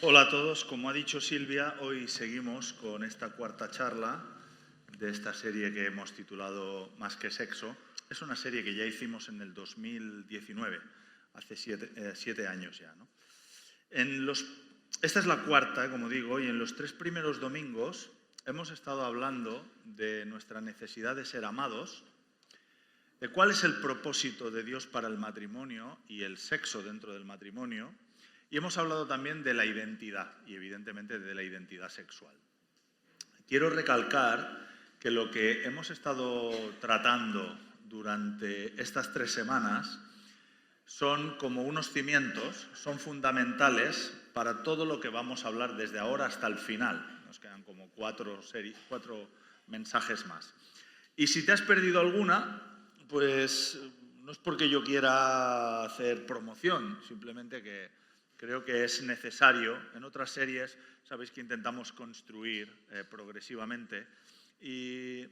Hola a todos, como ha dicho Silvia, hoy seguimos con esta cuarta charla de esta serie que hemos titulado Más que sexo. Es una serie que ya hicimos en el 2019, hace siete años ya, ¿no? Esta es la cuarta, como digo, y en los 3 primeros domingos hemos estado hablando de nuestra necesidad de ser amados, de cuál es el propósito de Dios para el matrimonio y el sexo dentro del matrimonio. Y hemos hablado también de la identidad y evidentemente de la identidad sexual. Quiero recalcar que lo que hemos estado tratando durante estas 3 semanas son como unos cimientos, son fundamentales para todo lo que vamos a hablar desde ahora hasta el final. Nos quedan como 4 mensajes más. Y si te has perdido alguna, pues no es porque yo quiera hacer promoción, simplemente que creo que es necesario. En otras series sabéis que intentamos construir progresivamente y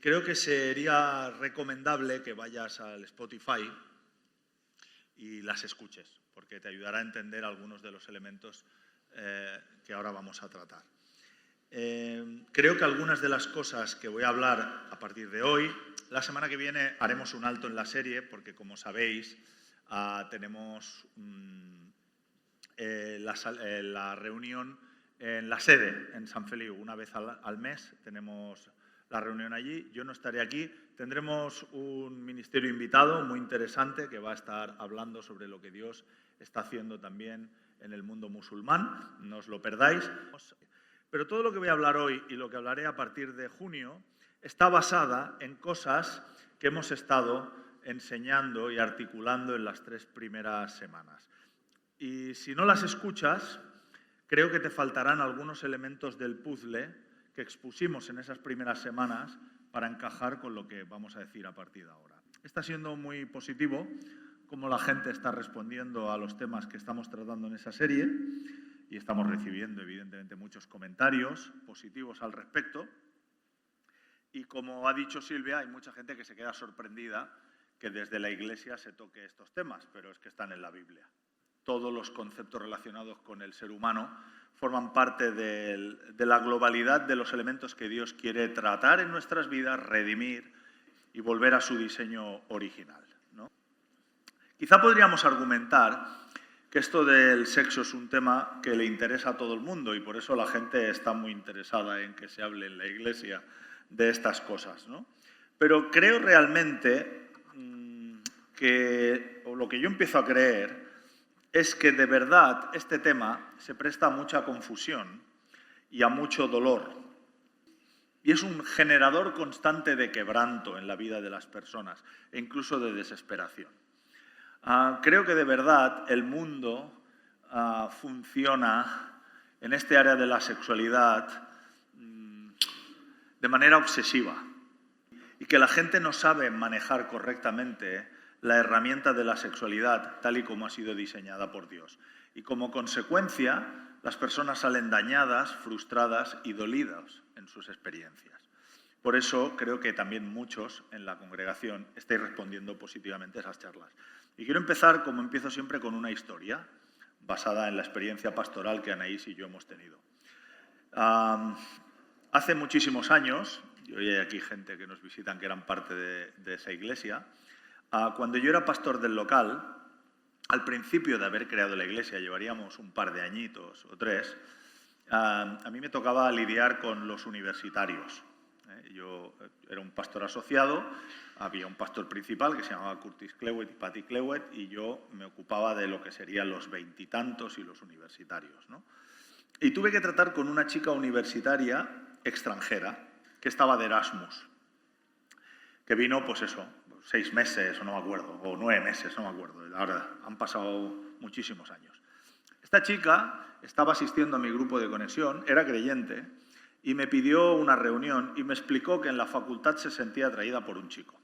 creo que sería recomendable que vayas al Spotify y las escuches, porque te ayudará a entender algunos de los elementos que ahora vamos a tratar. Creo que algunas de las cosas que voy a hablar a partir de hoy, la semana que viene haremos un alto en la serie, porque como sabéis, tenemos la reunión en la sede, en San Feliu, una vez al mes tenemos la reunión allí. Yo no estaré aquí. Tendremos un ministerio invitado muy interesante que va a estar hablando sobre lo que Dios está haciendo también en el mundo musulmán. No os lo perdáis. Pero todo lo que voy a hablar hoy y lo que hablaré a partir de junio está basada en cosas que hemos estado enseñando y articulando en las 3 primeras semanas. Y si no las escuchas, creo que te faltarán algunos elementos del puzzle que expusimos en esas primeras semanas para encajar con lo que vamos a decir a partir de ahora. Está siendo muy positivo cómo la gente está respondiendo a los temas que estamos tratando en esa serie y estamos recibiendo, evidentemente, muchos comentarios positivos al respecto. Y como ha dicho Silvia, hay mucha gente que se queda sorprendida que desde la Iglesia se toque estos temas, pero es que están en la Biblia. Todos los conceptos relacionados con el ser humano forman parte de la globalidad de los elementos que Dios quiere tratar en nuestras vidas, redimir y volver a su diseño original, ¿no? Quizá podríamos argumentar que esto del sexo es un tema que le interesa a todo el mundo y por eso la gente está muy interesada en que se hable en la Iglesia de estas cosas, ¿no? Pero creo realmente o lo que yo empiezo a creer es que de verdad este tema se presta a mucha confusión y a mucho dolor. Y es un generador constante de quebranto en la vida de las personas e incluso de desesperación. Creo que de verdad el mundo funciona en este área de la sexualidad de manera obsesiva y que la gente no sabe manejar correctamente la herramienta de la sexualidad tal y como ha sido diseñada por Dios. Y como consecuencia, las personas salen dañadas, frustradas y dolidas en sus experiencias. Por eso creo que también muchos en la congregación estáis respondiendo positivamente a esas charlas. Y quiero empezar, como empiezo siempre, con una historia basada en la experiencia pastoral que Anaís y yo hemos tenido. Hace muchísimos años, y hoy hay aquí gente que nos visitan que eran parte de esa iglesia, cuando yo era pastor del local, al principio de haber creado la iglesia, llevaríamos un par de añitos o 3, a mí me tocaba lidiar con los universitarios. Yo era un pastor asociado, había un pastor principal que se llamaba Curtis Clewett y Patty Clewett y yo me ocupaba de lo que serían los veintitantos y los universitarios, ¿no? Y tuve que tratar con una chica universitaria extranjera que estaba de Erasmus, que vino, pues eso, 6 meses, o no me acuerdo, o 9 meses, no me acuerdo. La verdad, han pasado muchísimos años. Esta chica estaba asistiendo a mi grupo de conexión, era creyente, y me pidió una reunión y me explicó que en la facultad se sentía atraída por un chico.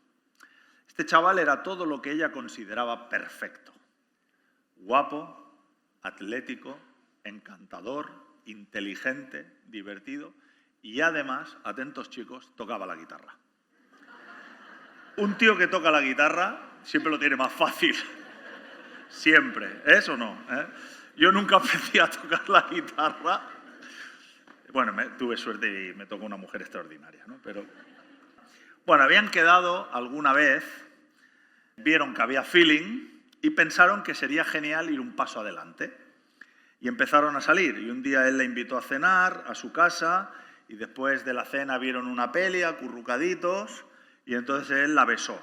Este chaval era todo lo que ella consideraba perfecto. Guapo, atlético, encantador, inteligente, divertido y además, atentos chicos, tocaba la guitarra. Un tío que toca la guitarra siempre lo tiene más fácil. Siempre, ¿eso no? Yo nunca aprendí a tocar la guitarra. Bueno, tuve suerte y me tocó una mujer extraordinaria, ¿no? Pero, bueno, habían quedado alguna vez, vieron que había feeling y pensaron que sería genial ir un paso adelante. Y empezaron a salir. Y un día él la invitó a cenar a su casa y después de la cena vieron una peli, acurrucaditos, y entonces él la besó.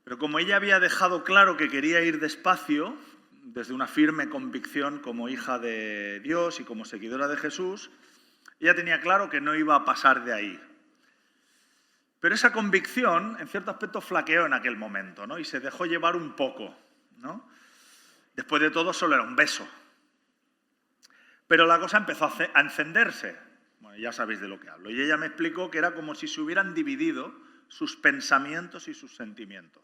Pero como ella había dejado claro que quería ir despacio, desde una firme convicción como hija de Dios y como seguidora de Jesús, ella tenía claro que no iba a pasar de ahí. Pero esa convicción, en cierto aspecto, flaqueó en aquel momento, ¿no? Y se dejó llevar un poco, ¿no? Después de todo, solo era un beso. Pero la cosa empezó a encenderse. Bueno, ya sabéis de lo que hablo. Y ella me explicó que era como si se hubieran dividido sus pensamientos y sus sentimientos.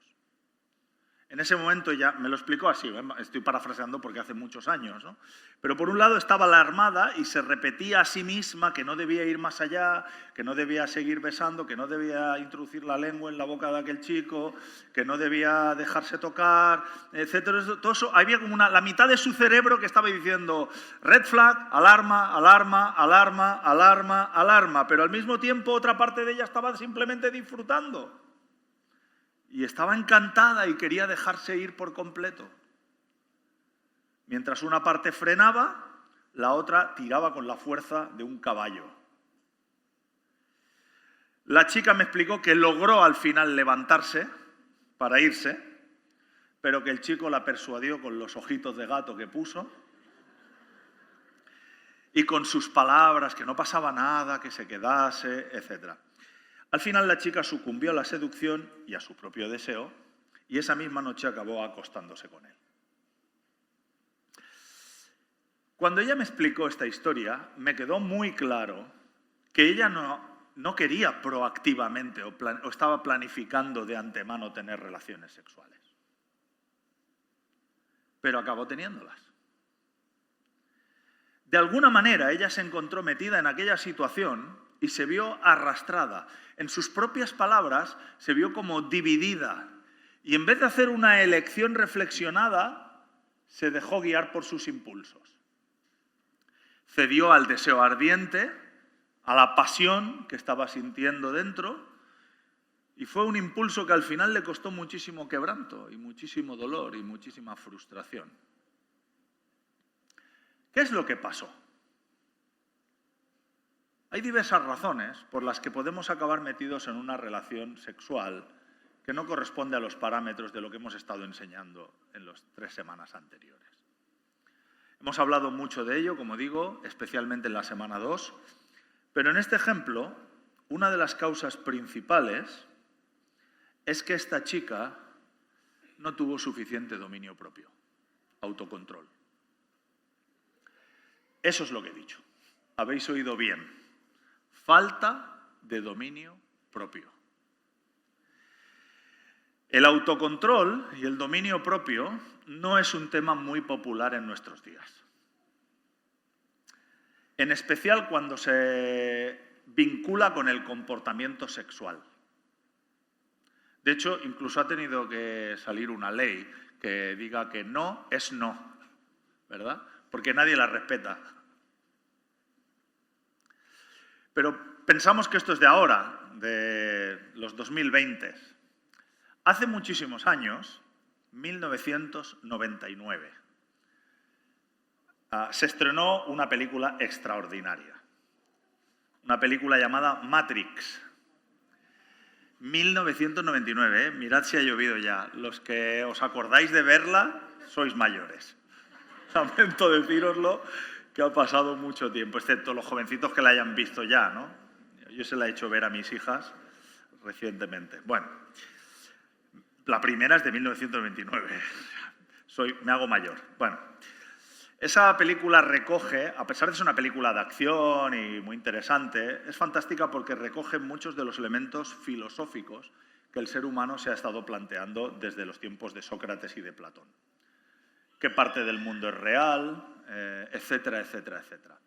En ese momento ya me lo explicó así, estoy parafraseando porque hace muchos años, ¿no? Pero por un lado estaba alarmada y se repetía a sí misma que no debía ir más allá, que no debía seguir besando, que no debía introducir la lengua en la boca de aquel chico, que no debía dejarse tocar, etcétera. Todo eso, había como la mitad de su cerebro que estaba diciendo red flag, alarma, alarma, alarma, alarma, alarma, pero al mismo tiempo otra parte de ella estaba simplemente disfrutando. Y estaba encantada y quería dejarse ir por completo. Mientras una parte frenaba, la otra tiraba con la fuerza de un caballo. La chica me explicó que logró al final levantarse para irse, pero que el chico la persuadió con los ojitos de gato que puso y con sus palabras, que no pasaba nada, que se quedase, etc. Al final la chica sucumbió a la seducción y a su propio deseo y esa misma noche acabó acostándose con él. Cuando ella me explicó esta historia, me quedó muy claro que ella no quería proactivamente o estaba planificando de antemano tener relaciones sexuales, pero acabó teniéndolas. De alguna manera ella se encontró metida en aquella situación y se vio arrastrada. En sus propias palabras, se vio como dividida. Y en vez de hacer una elección reflexionada, se dejó guiar por sus impulsos. Cedió al deseo ardiente, a la pasión que estaba sintiendo dentro, y fue un impulso que al final le costó muchísimo quebranto, y muchísimo dolor, y muchísima frustración. ¿Qué es lo que pasó? Hay diversas razones por las que podemos acabar metidos en una relación sexual que no corresponde a los parámetros de lo que hemos estado enseñando en las 3 semanas anteriores. Hemos hablado mucho de ello, como digo, especialmente en la semana 2, pero en este ejemplo, una de las causas principales es que esta chica no tuvo suficiente dominio propio, autocontrol. Eso es lo que he dicho. Habéis oído bien. Falta de dominio propio. El autocontrol y el dominio propio no es un tema muy popular en nuestros días. En especial cuando se vincula con el comportamiento sexual. De hecho, incluso ha tenido que salir una ley que diga que no es no, ¿verdad? Porque nadie la respeta. Pero pensamos que esto es de ahora, de los 2020. Hace muchísimos años, 1999, se estrenó una película extraordinaria. Una película llamada Matrix. 1999, mirad si ha llovido ya. Los que os acordáis de verla, sois mayores. Lamento decíroslo, que ha pasado mucho tiempo, excepto los jovencitos que la hayan visto ya, ¿no? Yo se la he hecho ver a mis hijas recientemente. Bueno, la primera es de 1929. Me hago mayor. Bueno, esa película recoge, a pesar de ser una película de acción y muy interesante, es fantástica porque recoge muchos de los elementos filosóficos que el ser humano se ha estado planteando desde los tiempos de Sócrates y de Platón. ¿Qué parte del mundo es real? Etcétera, etcétera, etcétera.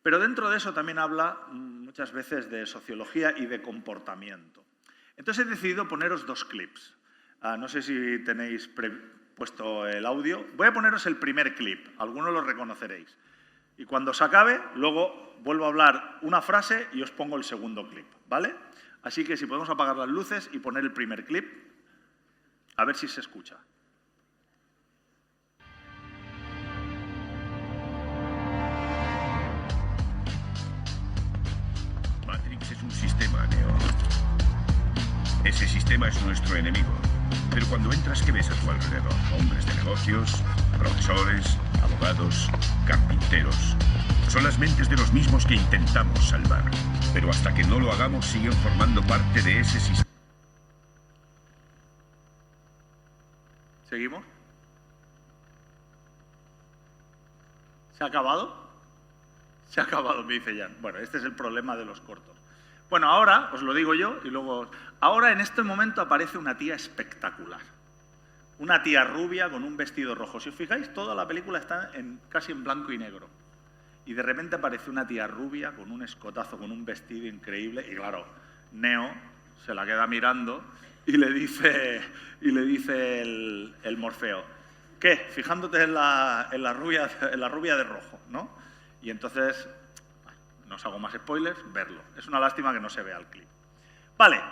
Pero dentro de eso también habla muchas veces de sociología y de comportamiento. Entonces he decidido poneros 2 clips. No sé si tenéis puesto el audio. Voy a poneros el primer clip, algunos lo reconoceréis. Y cuando se acabe, luego vuelvo a hablar una frase y os pongo el segundo clip, ¿vale? Así que si podemos apagar las luces y poner el primer clip, a ver si se escucha. Matrix es un sistema, Neo. Ese sistema es nuestro enemigo. Pero cuando entras, ¿qué ves a tu alrededor? Hombres de negocios, profesores, abogados, carpinteros. Son las mentes de los mismos que intentamos salvar. Pero hasta que no lo hagamos, siguen formando parte de ese sistema. ¿Seguimos? ¿Se ha acabado? Se ha acabado, me dice Jan. Bueno, este es el problema de los cortos. Bueno, ahora, os lo digo yo, y luego... Ahora, en este momento, aparece una tía espectacular. Una tía rubia con un vestido rojo. Si os fijáis, toda la película está casi en blanco y negro. Y de repente aparece una tía rubia con un escotazo, con un vestido increíble. Y claro, Neo se la queda mirando y le dice el Morfeo, ¿qué? Fijándote en la rubia de rojo, ¿no? Y entonces... No os hago más spoilers, verlo. Es una lástima que no se vea el clip. Vale,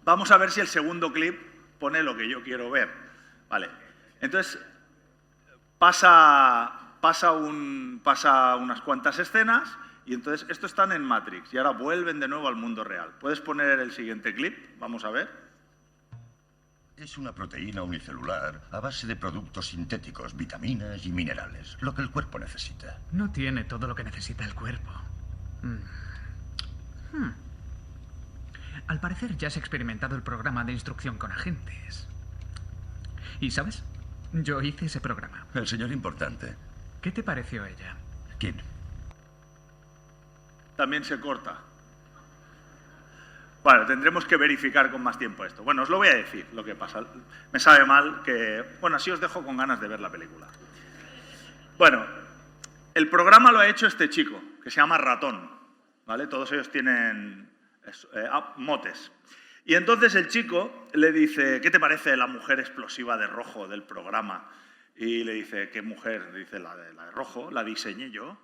vamos a ver si el segundo clip pone lo que yo quiero ver. Vale, entonces pasa unas cuantas escenas y entonces esto están en Matrix y ahora vuelven de nuevo al mundo real. ¿Puedes poner el siguiente clip? Vamos a ver. Es una proteína unicelular a base de productos sintéticos, vitaminas y minerales, lo que el cuerpo necesita. No tiene todo lo que necesita el cuerpo. Al parecer ya has experimentado el programa de instrucción con agentes. ¿Y sabes? Yo hice ese programa. El señor importante. ¿Qué te pareció ella? ¿Quién? También se corta. Bueno, tendremos que verificar con más tiempo esto. Bueno, os lo voy a decir lo que pasa. Me sabe mal que... Bueno, así os dejo con ganas de ver la película. Bueno, el programa lo ha hecho este chico, que se llama Ratón, ¿vale? Todos ellos tienen motes. Y entonces el chico le dice, ¿qué te parece la mujer explosiva de rojo del programa? Y le dice, ¿qué mujer? Dice, la de rojo, la diseñé yo.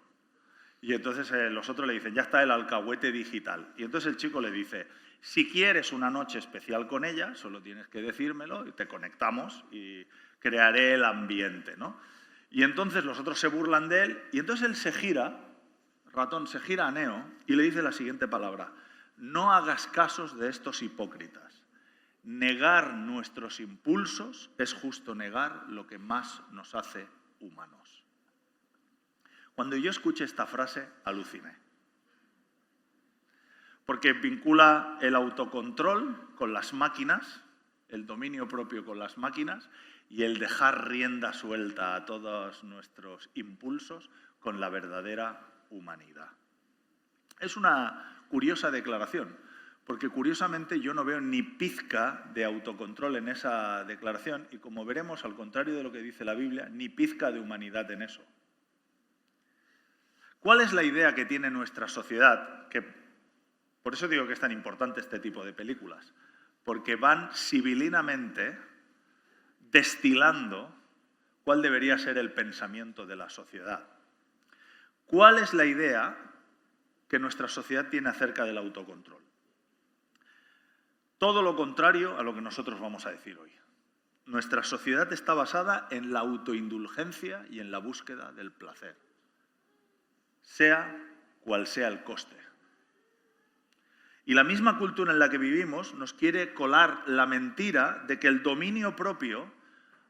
Y entonces los otros le dicen, ya está el alcahuete digital. Y entonces el chico le dice, si quieres una noche especial con ella, solo tienes que decírmelo y te conectamos y crearé el ambiente, ¿no? Y entonces los otros se burlan de él y entonces él se gira, Ratón se gira a Neo y le dice la siguiente palabra, no hagas casos de estos hipócritas. Negar nuestros impulsos es justo negar lo que más nos hace humanos. Cuando yo escuché esta frase, aluciné. Porque vincula el autocontrol con las máquinas, el dominio propio con las máquinas y el dejar rienda suelta a todos nuestros impulsos con la verdadera humanidad. Es una curiosa declaración, porque curiosamente yo no veo ni pizca de autocontrol en esa declaración y como veremos, al contrario de lo que dice la Biblia, ni pizca de humanidad en eso. ¿Cuál es la idea que tiene nuestra sociedad? Por eso digo que es tan importante este tipo de películas, porque van sibilinamente destilando cuál debería ser el pensamiento de la sociedad. ¿Cuál es la idea que nuestra sociedad tiene acerca del autocontrol? Todo lo contrario a lo que nosotros vamos a decir hoy. Nuestra sociedad está basada en la autoindulgencia y en la búsqueda del placer, sea cual sea el coste. Y la misma cultura en la que vivimos nos quiere colar la mentira de que el dominio propio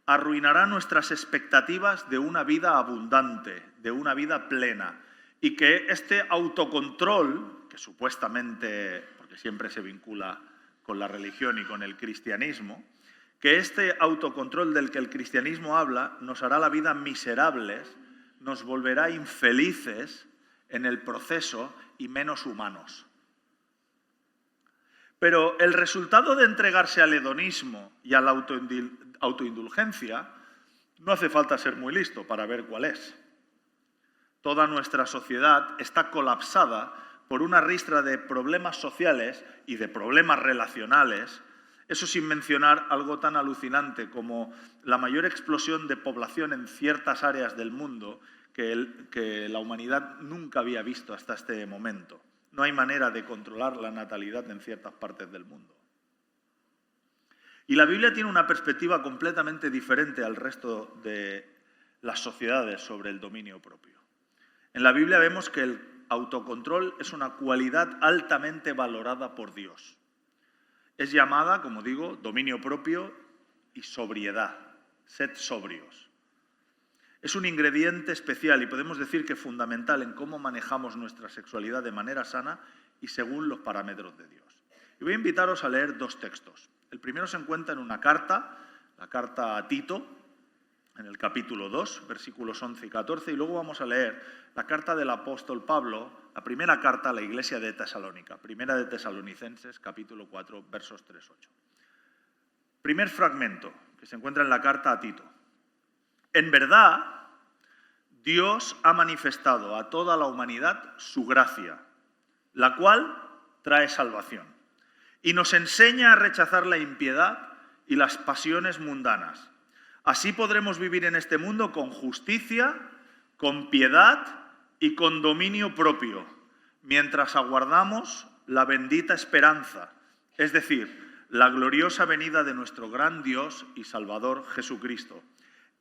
arruinará nuestras expectativas de una vida abundante, de una vida plena, y que este autocontrol, que supuestamente, porque siempre se vincula con la religión y con el cristianismo, que este autocontrol del que el cristianismo habla nos hará la vida miserables, nos volverá infelices en el proceso y menos humanos. Pero el resultado de entregarse al hedonismo y a la autoindulgencia no hace falta ser muy listo para ver cuál es. Toda nuestra sociedad está colapsada por una ristra de problemas sociales y de problemas relacionales Eso sin mencionar algo tan alucinante como la mayor explosión de población en ciertas áreas del mundo que la humanidad nunca había visto hasta este momento. No hay manera de controlar la natalidad en ciertas partes del mundo. Y la Biblia tiene una perspectiva completamente diferente al resto de las sociedades sobre el dominio propio. En la Biblia vemos que el autocontrol es una cualidad altamente valorada por Dios. Es llamada, como digo, dominio propio y sobriedad. Sed sobrios. Es un ingrediente especial y podemos decir que fundamental en cómo manejamos nuestra sexualidad de manera sana y según los parámetros de Dios. Y voy a invitaros a leer dos textos. El primero se encuentra en una carta, la carta a Tito, en el capítulo 2, versículos 11 y 14, y luego vamos a leer la carta del apóstol Pablo, la primera carta a la iglesia de Tesalónica, primera de Tesalonicenses, capítulo 4, versos 3-8. Primer fragmento, que se encuentra en la carta a Tito. En verdad, Dios ha manifestado a toda la humanidad su gracia, la cual trae salvación, y nos enseña a rechazar la impiedad y las pasiones mundanas. Así podremos vivir en este mundo con justicia, con piedad y con dominio propio, mientras aguardamos la bendita esperanza, es decir, la gloriosa venida de nuestro gran Dios y Salvador Jesucristo.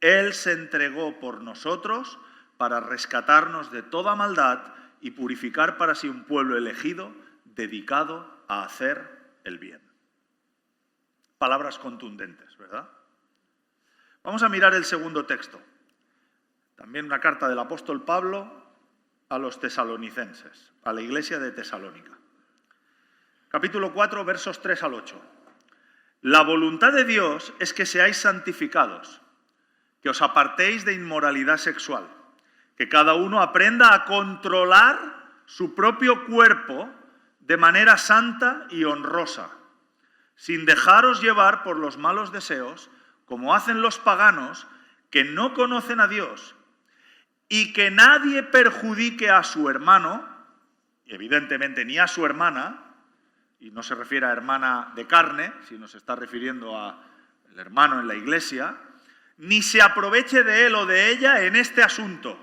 Él se entregó por nosotros para rescatarnos de toda maldad y purificar para sí un pueblo elegido, dedicado a hacer el bien. Palabras contundentes, ¿verdad? Vamos a mirar el segundo texto. También una carta del apóstol Pablo a los tesalonicenses, a la iglesia de Tesalónica. Capítulo 4, versos 3 al 8. La voluntad de Dios es que seáis santificados, que os apartéis de inmoralidad sexual, que cada uno aprenda a controlar su propio cuerpo de manera santa y honrosa, sin dejaros llevar por los malos deseos, como hacen los paganos que no conocen a Dios, y que nadie perjudique a su hermano, y evidentemente ni a su hermana, y no se refiere a hermana de carne, sino se está refiriendo al hermano en la iglesia, ni se aproveche de él o de ella en este asunto.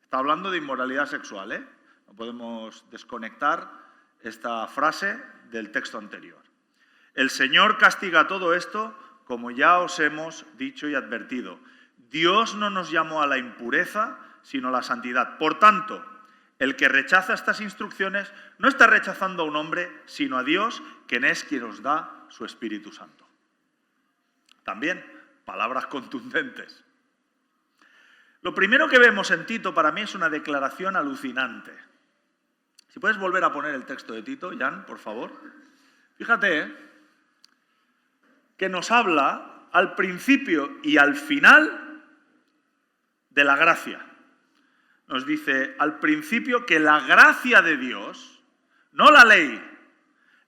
Está hablando de inmoralidad sexual, ¿eh? No podemos desconectar esta frase del texto anterior. El Señor castiga todo esto, como ya os hemos dicho y advertido. Dios no nos llamó a la impureza, sino a la santidad. Por tanto, el que rechaza estas instrucciones no está rechazando a un hombre, sino a Dios, quien es quien os da su Espíritu Santo. También, palabras contundentes. Lo primero que vemos en Tito para mí es una declaración alucinante. Si puedes volver a poner el texto de Tito, Jan, por favor. Fíjate, que nos habla al principio y al final de la gracia. Nos dice al principio que la gracia de Dios, no la ley,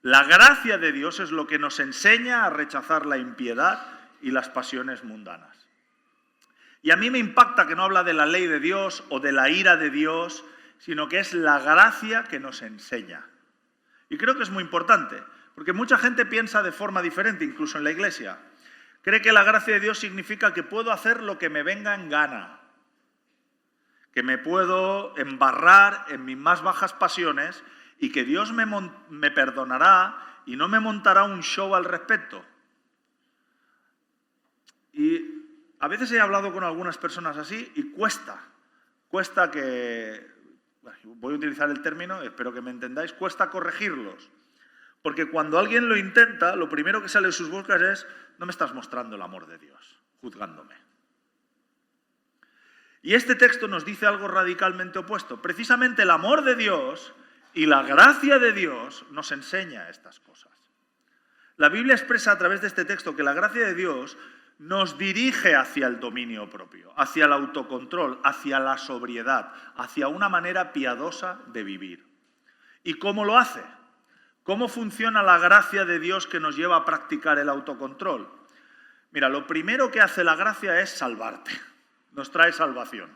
la gracia de Dios es lo que nos enseña a rechazar la impiedad y las pasiones mundanas. Y a mí me impacta que no habla de la ley de Dios o de la ira de Dios, sino que es la gracia que nos enseña. Y creo que es muy importante, porque mucha gente piensa de forma diferente, incluso en la iglesia. Cree que la gracia de Dios significa que puedo hacer lo que me venga en gana, que me puedo embarrar en mis más bajas pasiones y que Dios me perdonará y no me montará un show al respecto. Y a veces he hablado con algunas personas así y cuesta que, bueno, voy a utilizar el término, espero que me entendáis, cuesta corregirlos. Porque cuando alguien lo intenta, lo primero que sale de sus bocas es: no me estás mostrando el amor de Dios, juzgándome. Y este texto nos dice algo radicalmente opuesto. Precisamente el amor de Dios y la gracia de Dios nos enseña estas cosas. La Biblia expresa a través de este texto que la gracia de Dios nos dirige hacia el dominio propio, hacia el autocontrol, hacia la sobriedad, hacia una manera piadosa de vivir. ¿Y cómo lo hace? ¿Cómo funciona la gracia de Dios que nos lleva a practicar el autocontrol? Mira, lo primero que hace la gracia es salvarte. Nos trae salvación.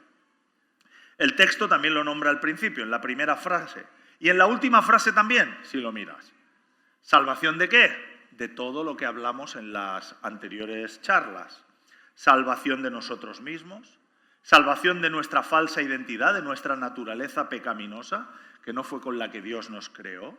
El texto también lo nombra al principio, en la primera frase. Y en la última frase también, si lo miras. ¿Salvación de qué? de todo lo que hablamos en las anteriores charlas. Salvación de nosotros mismos, salvación de nuestra falsa identidad, de nuestra naturaleza pecaminosa, que no fue con la que Dios nos creó.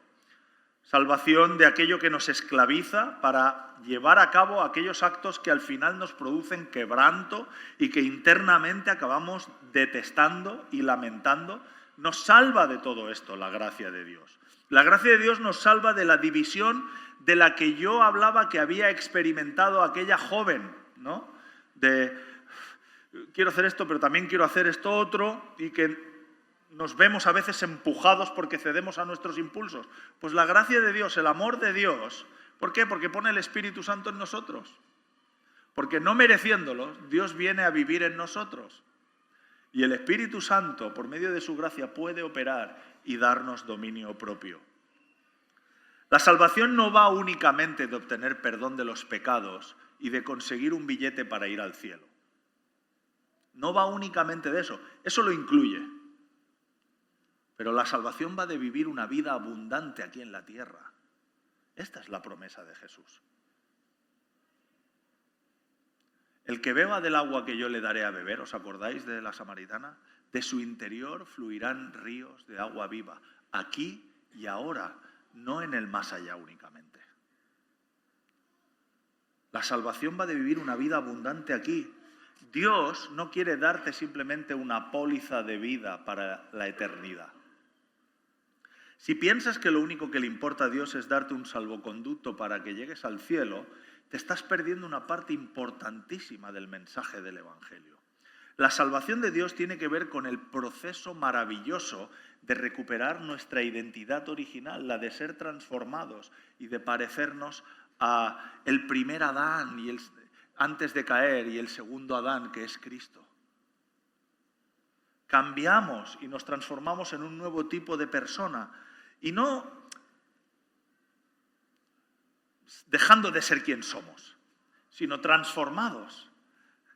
Salvación de aquello que nos esclaviza para llevar a cabo aquellos actos que al final nos producen quebranto y que internamente acabamos detestando y lamentando. Nos salva de todo esto la gracia de Dios. La gracia de Dios nos salva de la división de la que yo hablaba que había experimentado aquella joven, ¿no? De quiero hacer esto, pero también quiero hacer esto otro, y que nos vemos a veces empujados porque cedemos a nuestros impulsos. Pues la gracia de Dios, el amor de Dios, ¿por qué? Porque pone el Espíritu Santo en nosotros. Porque no mereciéndolo, Dios viene a vivir en nosotros. Y el Espíritu Santo, por medio de su gracia, puede operar y darnos dominio propio. La salvación no va únicamente de obtener perdón de los pecados y de conseguir un billete para ir al cielo. No va únicamente de eso, eso lo incluye. Pero la salvación va de vivir una vida abundante aquí en la tierra. Esta es la promesa de Jesús. El que beba del agua que yo le daré a beber, ¿os acordáis de la samaritana? De su interior fluirán ríos de agua viva, aquí y ahora, no en el más allá únicamente. La salvación va de vivir una vida abundante aquí. Dios no quiere darte simplemente una póliza de vida para la eternidad. Si piensas que lo único que le importa a Dios es darte un salvoconducto para que llegues al cielo, te estás perdiendo una parte importantísima del mensaje del Evangelio. La salvación de Dios tiene que ver con el proceso maravilloso de recuperar nuestra identidad original, la de ser transformados y de parecernos a el primer Adán antes de caer y el segundo Adán, que es Cristo. Cambiamos y nos transformamos en un nuevo tipo de persona. Y no dejando de ser quien somos, sino transformados,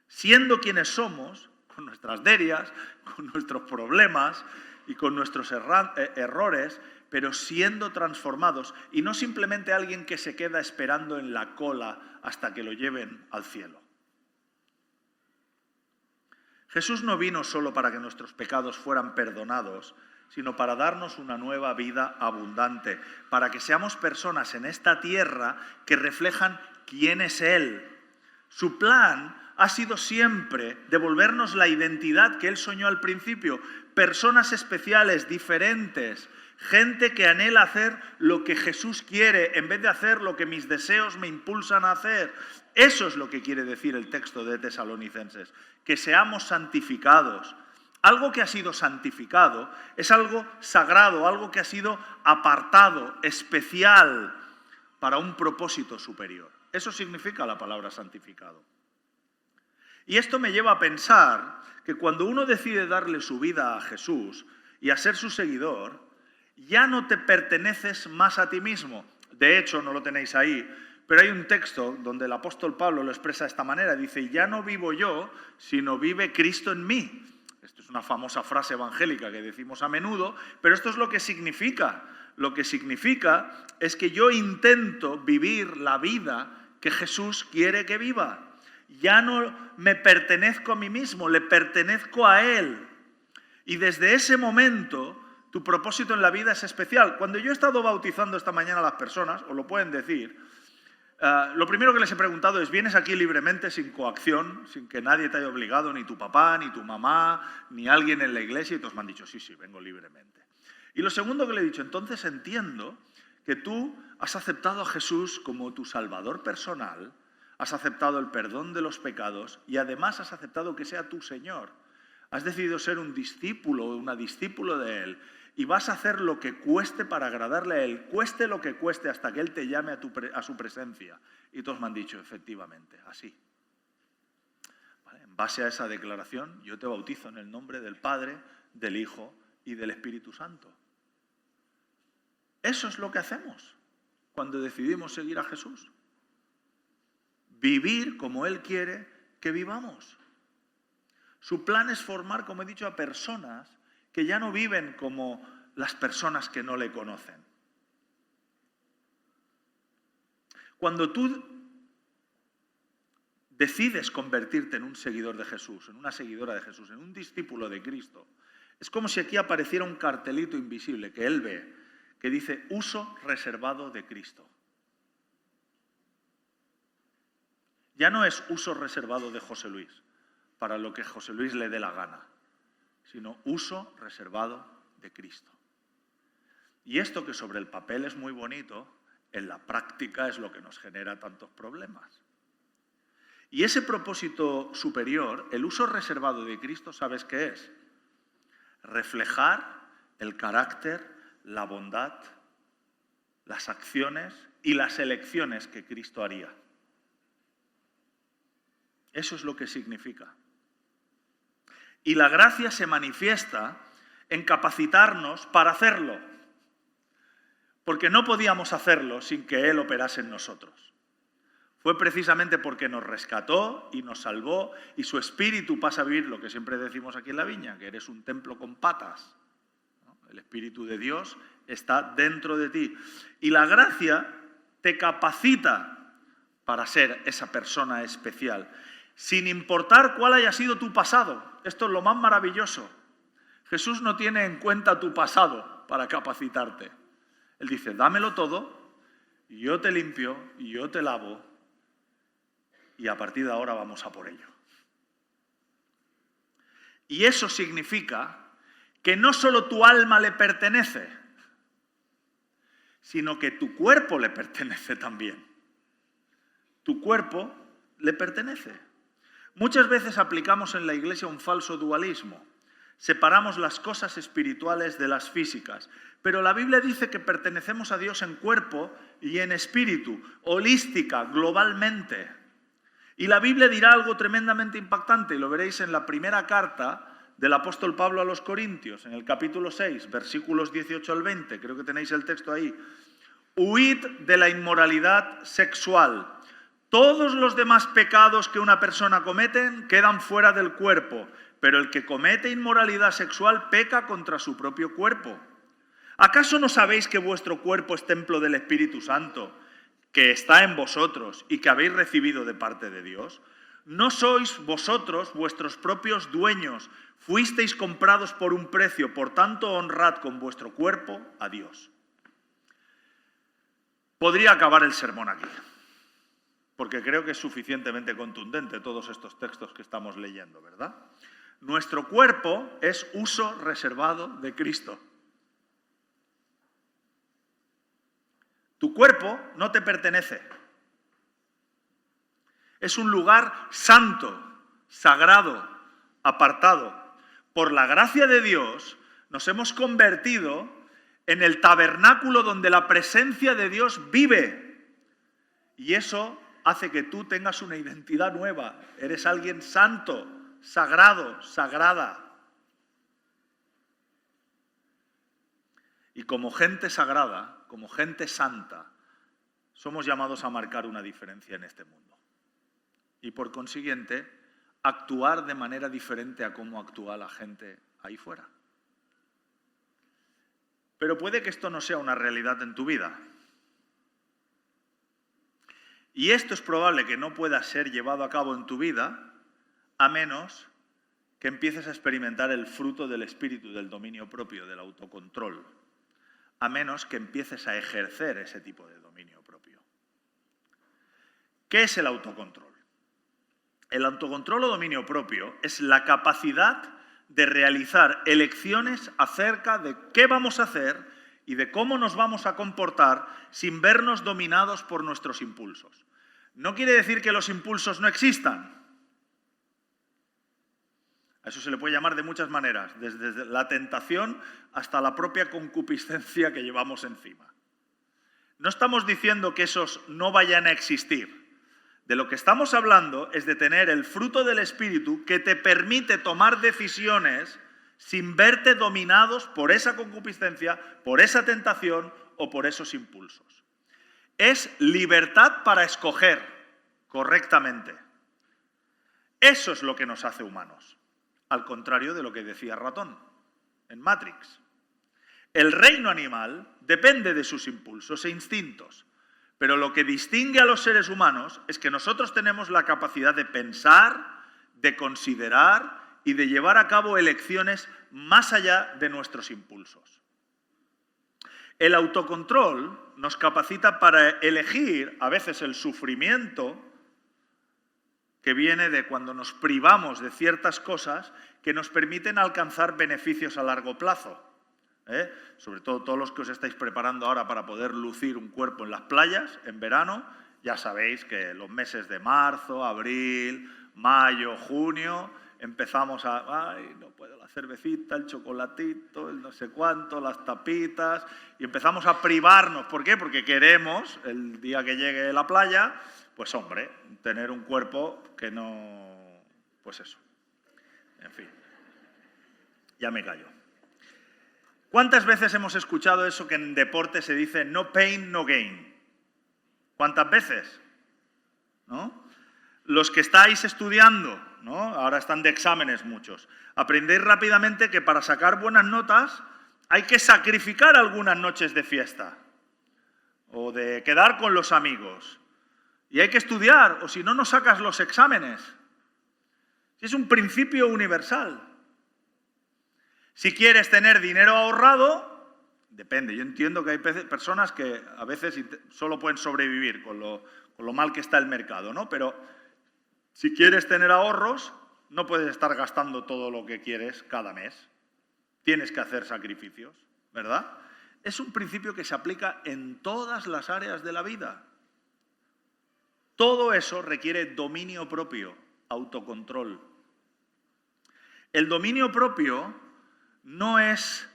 siendo quienes somos, con nuestras derias, con nuestros problemas y con nuestros errores, pero siendo transformados y no simplemente alguien que se queda esperando en la cola hasta que lo lleven al cielo. Jesús no vino solo para que nuestros pecados fueran perdonados, sino para darnos una nueva vida abundante, para que seamos personas en esta tierra que reflejan quién es Él. Su plan ha sido siempre devolvernos la identidad que Él soñó al principio, personas especiales, diferentes, gente que anhela hacer lo que Jesús quiere en vez de hacer lo que mis deseos me impulsan a hacer. Eso es lo que quiere decir el texto de Tesalonicenses, que seamos santificados. Algo que ha sido santificado es algo sagrado, algo que ha sido apartado, especial, para un propósito superior. Eso significa la palabra santificado. Y esto me lleva a pensar que cuando uno decide darle su vida a Jesús y a ser su seguidor, ya no te perteneces más a ti mismo. De hecho, no lo tenéis ahí, pero hay un texto donde el apóstol Pablo lo expresa de esta manera. Dice, ya no vivo yo, sino vive Cristo en mí. Esto es una famosa frase evangélica que decimos a menudo, pero esto es lo que significa. Lo que significa es que yo intento vivir la vida que Jesús quiere que viva. Ya no me pertenezco a mí mismo, le pertenezco a Él. Y desde ese momento, tu propósito en la vida es especial. Cuando yo he estado bautizando esta mañana a las personas, os lo pueden decir, lo primero que les he preguntado es, ¿vienes aquí libremente, sin coacción, sin que nadie te haya obligado, ni tu papá, ni tu mamá, ni alguien en la iglesia? Y todos me han dicho, sí, vengo libremente. Y lo segundo que le he dicho, entonces entiendo que tú has aceptado a Jesús como tu Salvador personal, has aceptado el perdón de los pecados y además has aceptado que sea tu Señor. Has decidido ser un discípulo o una discípulo de Él y vas a hacer lo que cueste para agradarle a Él, cueste lo que cueste hasta que Él te llame a su presencia. Y todos me han dicho, efectivamente, así. ¿Vale? En base a esa declaración, yo te bautizo en el nombre del Padre, del Hijo y del Espíritu Santo. Eso es lo que hacemos cuando decidimos seguir a Jesús. Vivir como Él quiere que vivamos. Su plan es formar, como he dicho, a personas que ya no viven como las personas que no le conocen. Cuando tú decides convertirte en un seguidor de Jesús, en una seguidora de Jesús, en un discípulo de Cristo, es como si aquí apareciera un cartelito invisible que él ve, que dice uso reservado de Cristo. Ya no es uso reservado de José Luis, para lo que José Luis le dé la gana, sino uso reservado de Cristo. Y esto que sobre el papel es muy bonito, en la práctica es lo que nos genera tantos problemas. Y ese propósito superior, el uso reservado de Cristo, ¿sabes qué es? Reflejar el carácter, la bondad, las acciones y las elecciones que Cristo haría. Eso es lo que significa. Y la gracia se manifiesta en capacitarnos para hacerlo, porque no podíamos hacerlo sin que Él operase en nosotros. Fue precisamente porque nos rescató y nos salvó y su Espíritu pasa a vivir, lo que siempre decimos aquí en la Viña, que eres un templo con patas. El Espíritu de Dios está dentro de ti. Y la gracia te capacita para ser esa persona especial, sin importar cuál haya sido tu pasado. Esto es lo más maravilloso. Jesús no tiene en cuenta tu pasado para capacitarte. Él dice, dámelo todo, y yo te limpio, y yo te lavo, y a partir de ahora vamos a por ello. Y eso significa que no solo tu alma le pertenece, sino que tu cuerpo le pertenece también. Tu cuerpo le pertenece. Muchas veces aplicamos en la Iglesia un falso dualismo. Separamos las cosas espirituales de las físicas. Pero la Biblia dice que pertenecemos a Dios en cuerpo y en espíritu, holística, globalmente. Y la Biblia dirá algo tremendamente impactante, y lo veréis en la primera carta del apóstol Pablo a los Corintios, en el capítulo 6, versículos 18 al 20, creo que tenéis el texto ahí. Huid de la inmoralidad sexual. Todos los demás pecados que una persona comete quedan fuera del cuerpo, pero el que comete inmoralidad sexual peca contra su propio cuerpo. ¿Acaso no sabéis que vuestro cuerpo es templo del Espíritu Santo, que está en vosotros y que habéis recibido de parte de Dios? ¿No sois vosotros vuestros propios dueños? Fuisteis comprados por un precio, por tanto honrad con vuestro cuerpo a Dios. Podría acabar el sermón aquí, porque creo que es suficientemente contundente todos estos textos que estamos leyendo, ¿verdad? Nuestro cuerpo es uso reservado de Cristo. Tu cuerpo no te pertenece. Es un lugar santo, sagrado, apartado. Por la gracia de Dios nos hemos convertido en el tabernáculo donde la presencia de Dios vive. Y eso hace que tú tengas una identidad nueva. Eres alguien santo, sagrado, sagrada. Y como gente sagrada, como gente santa, somos llamados a marcar una diferencia en este mundo. Y por consiguiente, actuar de manera diferente a cómo actúa la gente ahí fuera. Pero puede que esto no sea una realidad en tu vida. Y esto es probable que no pueda ser llevado a cabo en tu vida a menos que empieces a experimentar el fruto del espíritu, del dominio propio, del autocontrol. A menos que empieces a ejercer ese tipo de dominio propio. ¿Qué es el autocontrol? El autocontrol o dominio propio es la capacidad de realizar elecciones acerca de qué vamos a hacer y de cómo nos vamos a comportar sin vernos dominados por nuestros impulsos. No quiere decir que los impulsos no existan. A eso se le puede llamar de muchas maneras, desde la tentación hasta la propia concupiscencia que llevamos encima. No estamos diciendo que esos no vayan a existir. De lo que estamos hablando es de tener el fruto del Espíritu que te permite tomar decisiones sin verte dominados por esa concupiscencia, por esa tentación o por esos impulsos. Es libertad para escoger correctamente. Eso es lo que nos hace humanos. Al contrario de lo que decía Ratón en Matrix. El reino animal depende de sus impulsos e instintos, Pero lo que distingue a los seres humanos es que nosotros tenemos la capacidad de pensar, de considerar y de llevar a cabo elecciones más allá de nuestros impulsos. El autocontrol nos capacita para elegir a veces el sufrimiento que viene de cuando nos privamos de ciertas cosas que nos permiten alcanzar beneficios a largo plazo. Sobre todo todos los que os estáis preparando ahora para poder lucir un cuerpo en las playas en verano, ya sabéis que los meses de marzo, abril, mayo, junio, empezamos no puedo, la cervecita, el chocolatito, el no sé cuánto, las tapitas, y empezamos a privarnos. ¿Por qué? Porque queremos, el día que llegue la playa, pues hombre, tener un cuerpo que no... pues eso. En fin, ya me callo. ¿Cuántas veces hemos escuchado eso que en deporte se dice no pain, no gain? ¿Cuántas veces? ¿No? Los que estáis estudiando, ¿no? Ahora están de exámenes muchos, aprendéis rápidamente que para sacar buenas notas hay que sacrificar algunas noches de fiesta o de quedar con los amigos. Y hay que estudiar, o si no, no sacas los exámenes. Es un principio universal. Si quieres tener dinero ahorrado, depende. Yo entiendo que hay personas que a veces solo pueden sobrevivir con lo mal que está el mercado, ¿no? Pero si quieres tener ahorros, no puedes estar gastando todo lo que quieres cada mes. Tienes que hacer sacrificios, ¿verdad? Es un principio que se aplica en todas las áreas de la vida. Todo eso requiere dominio propio, autocontrol. El dominio propio no es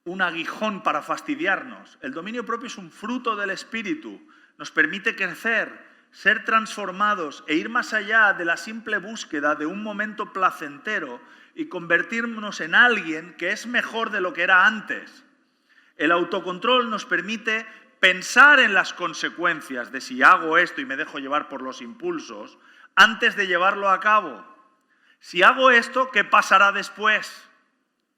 un aguijón para fastidiarnos. El dominio propio es un fruto del espíritu. Nos permite crecer, ser transformados e ir más allá de la simple búsqueda de un momento placentero y convertirnos en alguien que es mejor de lo que era antes. El autocontrol nos permite pensar en las consecuencias de si hago esto y me dejo llevar por los impulsos antes de llevarlo a cabo. Si hago esto, ¿qué pasará después?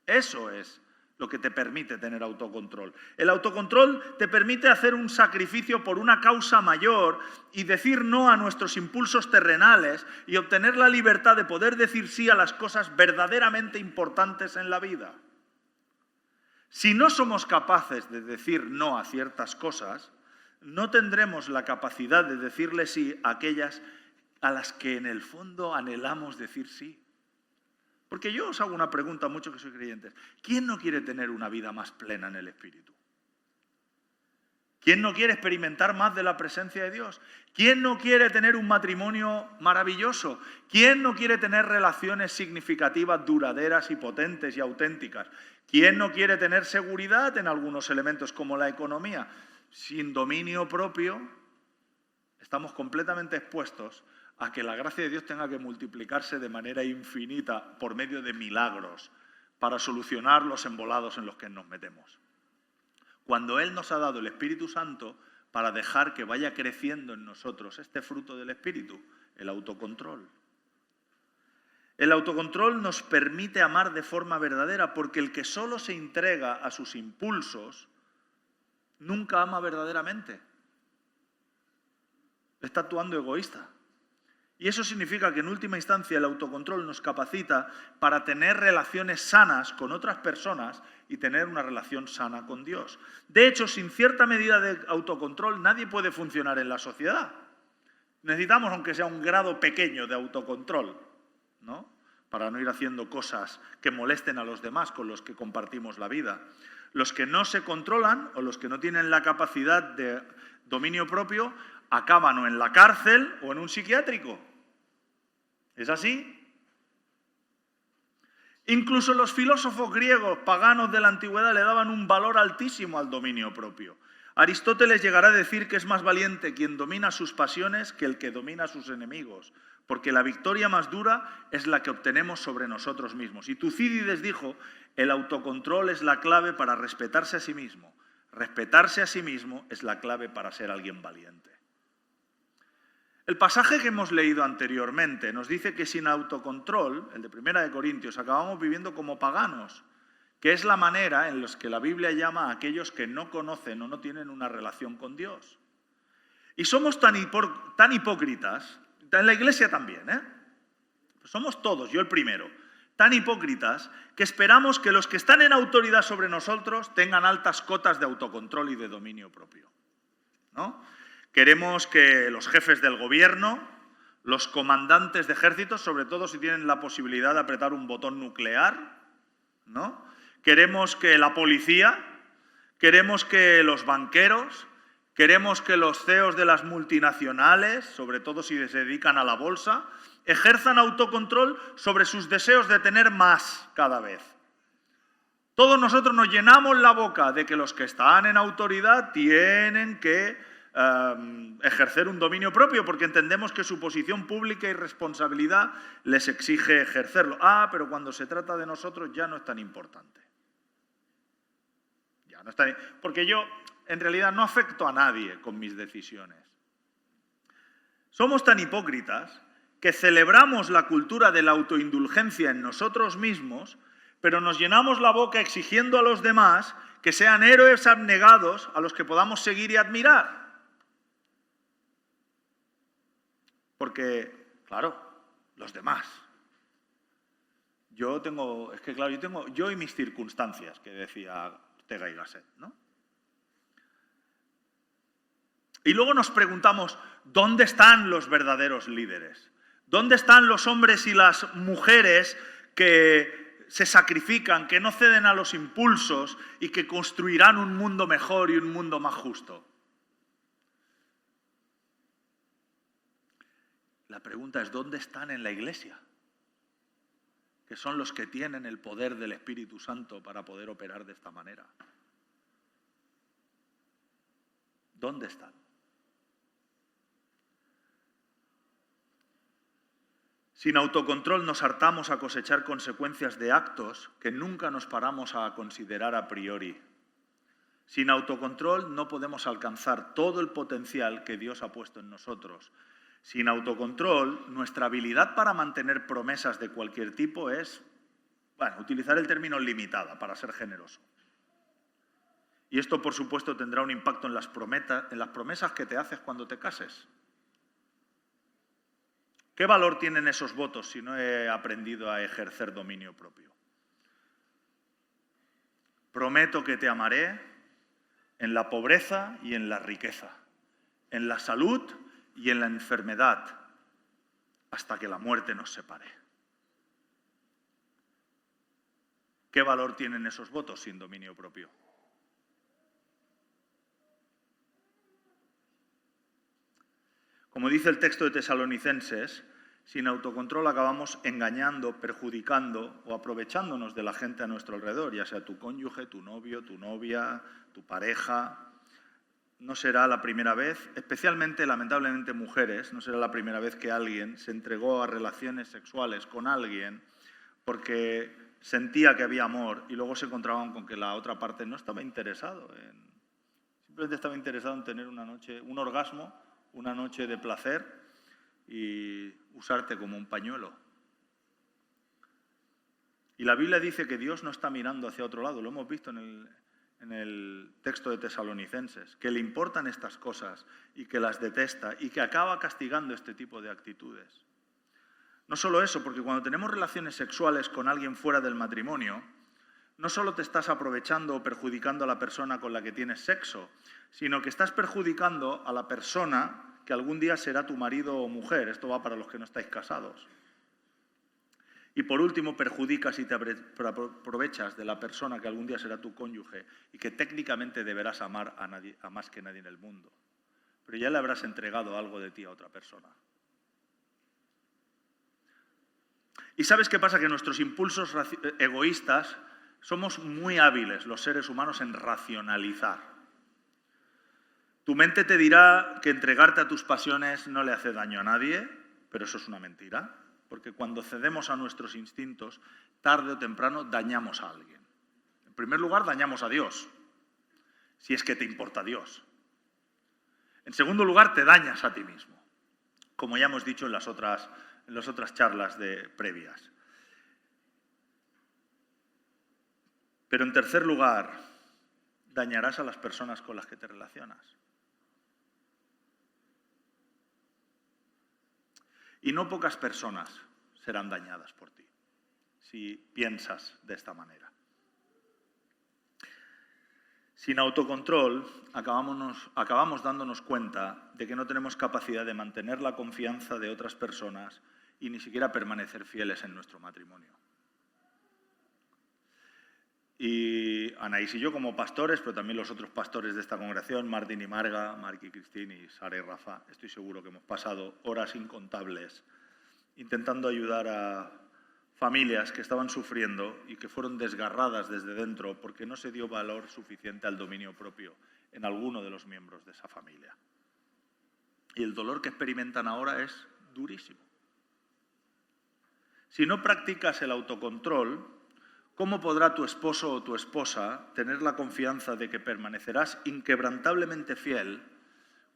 Eso es lo que te permite tener autocontrol. El autocontrol te permite hacer un sacrificio por una causa mayor y decir no a nuestros impulsos terrenales y obtener la libertad de poder decir sí a las cosas verdaderamente importantes en la vida. Si no somos capaces de decir no a ciertas cosas, no tendremos la capacidad de decirle sí a aquellas a las que en el fondo anhelamos decir sí. Porque yo os hago una pregunta a muchos que sois creyentes. ¿Quién no quiere tener una vida más plena en el Espíritu? ¿Quién no quiere experimentar más de la presencia de Dios? ¿Quién no quiere tener un matrimonio maravilloso? ¿Quién no quiere tener relaciones significativas, duraderas y potentes y auténticas? ¿Quién no quiere tener seguridad en algunos elementos como la economía? Sin dominio propio, estamos completamente expuestos a que la gracia de Dios tenga que multiplicarse de manera infinita por medio de milagros para solucionar los embolados en los que nos metemos. Cuando Él nos ha dado el Espíritu Santo para dejar que vaya creciendo en nosotros este fruto del Espíritu, el autocontrol. El autocontrol nos permite amar de forma verdadera, porque el que solo se entrega a sus impulsos nunca ama verdaderamente. Está actuando egoísta. Y eso significa que en última instancia el autocontrol nos capacita para tener relaciones sanas con otras personas y tener una relación sana con Dios. De hecho, sin cierta medida de autocontrol nadie puede funcionar en la sociedad. Necesitamos, aunque sea un grado pequeño de autocontrol, ¿no? Para no ir haciendo cosas que molesten a los demás con los que compartimos la vida. Los que no se controlan o los que no tienen la capacidad de dominio propio acaban o en la cárcel o en un psiquiátrico. ¿Es así? Incluso los filósofos griegos paganos de la antigüedad le daban un valor altísimo al dominio propio. Aristóteles llegará a decir que es más valiente quien domina sus pasiones que el que domina a sus enemigos, porque la victoria más dura es la que obtenemos sobre nosotros mismos. Y Tucídides dijo, el autocontrol es la clave para respetarse a sí mismo. Respetarse a sí mismo es la clave para ser alguien valiente. El pasaje que hemos leído anteriormente nos dice que sin autocontrol, el de 1 Corintios, acabamos viviendo como paganos, que es la manera en la que la Biblia llama a aquellos que no conocen o no tienen una relación con Dios. Y somos tan hipócritas, en la Iglesia también, somos todos, yo el primero, tan hipócritas que esperamos que los que están en autoridad sobre nosotros tengan altas cotas de autocontrol y de dominio propio, ¿no? Queremos que los jefes del gobierno, los comandantes de ejércitos, sobre todo si tienen la posibilidad de apretar un botón nuclear, ¿no? Queremos que la policía, queremos que los banqueros, queremos que los CEOs de las multinacionales, sobre todo si se dedican a la bolsa, ejerzan autocontrol sobre sus deseos de tener más cada vez. Todos nosotros nos llenamos la boca de que los que están en autoridad tienen que ejercer un dominio propio porque entendemos que su posición pública y responsabilidad les exige ejercerlo. Pero cuando se trata de nosotros ya no es tan importante. Porque yo en realidad no afecto a nadie con mis decisiones. Somos tan hipócritas que celebramos la cultura de la autoindulgencia en nosotros mismos, pero nos llenamos la boca exigiendo a los demás que sean héroes abnegados a los que podamos seguir y admirar. Porque, claro, los demás. Yo y mis circunstancias, que decía Ortega y Gasset, ¿no? Y luego nos preguntamos, ¿dónde están los verdaderos líderes? ¿Dónde están los hombres y las mujeres que se sacrifican, que no ceden a los impulsos y que construirán un mundo mejor y un mundo más justo? La pregunta es, ¿dónde están en la Iglesia? Que son los que tienen el poder del Espíritu Santo para poder operar de esta manera. ¿Dónde están? Sin autocontrol nos hartamos a cosechar consecuencias de actos que nunca nos paramos a considerar a priori. Sin autocontrol no podemos alcanzar todo el potencial que Dios ha puesto en nosotros. Sin autocontrol, nuestra habilidad para mantener promesas de cualquier tipo es, utilizar el término limitada, para ser generoso. Y esto, por supuesto, tendrá un impacto en las promesas que te haces cuando te cases. ¿Qué valor tienen esos votos si no he aprendido a ejercer dominio propio? Prometo que te amaré en la pobreza y en la riqueza, en la salud y en la enfermedad, hasta que la muerte nos separe. ¿Qué valor tienen esos votos sin dominio propio? Como dice el texto de Tesalonicenses, sin autocontrol acabamos engañando, perjudicando o aprovechándonos de la gente a nuestro alrededor, ya sea tu cónyuge, tu novio, tu novia, tu pareja. No será la primera vez, especialmente, lamentablemente, mujeres, no será la primera vez que alguien se entregó a relaciones sexuales con alguien porque sentía que había amor y luego se encontraban con que la otra parte no estaba interesado simplemente estaba interesado en tener una noche, un orgasmo, una noche de placer y usarte como un pañuelo. Y la Biblia dice que Dios no está mirando hacia otro lado, lo hemos visto en el texto de Tesalonicenses, que le importan estas cosas y que las detesta y que acaba castigando este tipo de actitudes. No solo eso, porque cuando tenemos relaciones sexuales con alguien fuera del matrimonio, no solo te estás aprovechando o perjudicando a la persona con la que tienes sexo, sino que estás perjudicando a la persona que algún día será tu marido o mujer. Esto va para los que no estáis casados. Y por último, perjudicas y te aprovechas de la persona que algún día será tu cónyuge y que técnicamente deberás amar a más que nadie en el mundo. Pero ya le habrás entregado algo de ti a otra persona. ¿Y sabes qué pasa? Que nuestros impulsos egoístas somos muy hábiles, los seres humanos, en racionalizar. Tu mente te dirá que entregarte a tus pasiones no le hace daño a nadie, pero eso es una mentira. Porque cuando cedemos a nuestros instintos, tarde o temprano dañamos a alguien. En primer lugar, dañamos a Dios, si es que te importa Dios. En segundo lugar, te dañas a ti mismo, como ya hemos dicho en las otras charlas previas. Pero en tercer lugar, dañarás a las personas con las que te relacionas. Y no pocas personas serán dañadas por ti, si piensas de esta manera. Sin autocontrol, acabamos dándonos cuenta de que no tenemos capacidad de mantener la confianza de otras personas y ni siquiera permanecer fieles en nuestro matrimonio. Y Anaís y yo como pastores, pero también los otros pastores de esta congregación, Martín y Marga, Marc y Cristín y Sara y Rafa, estoy seguro que hemos pasado horas incontables intentando ayudar a familias que estaban sufriendo y que fueron desgarradas desde dentro porque no se dio valor suficiente al dominio propio en alguno de los miembros de esa familia. Y el dolor que experimentan ahora es durísimo. Si no practicas el autocontrol, ¿cómo podrá tu esposo o tu esposa tener la confianza de que permanecerás inquebrantablemente fiel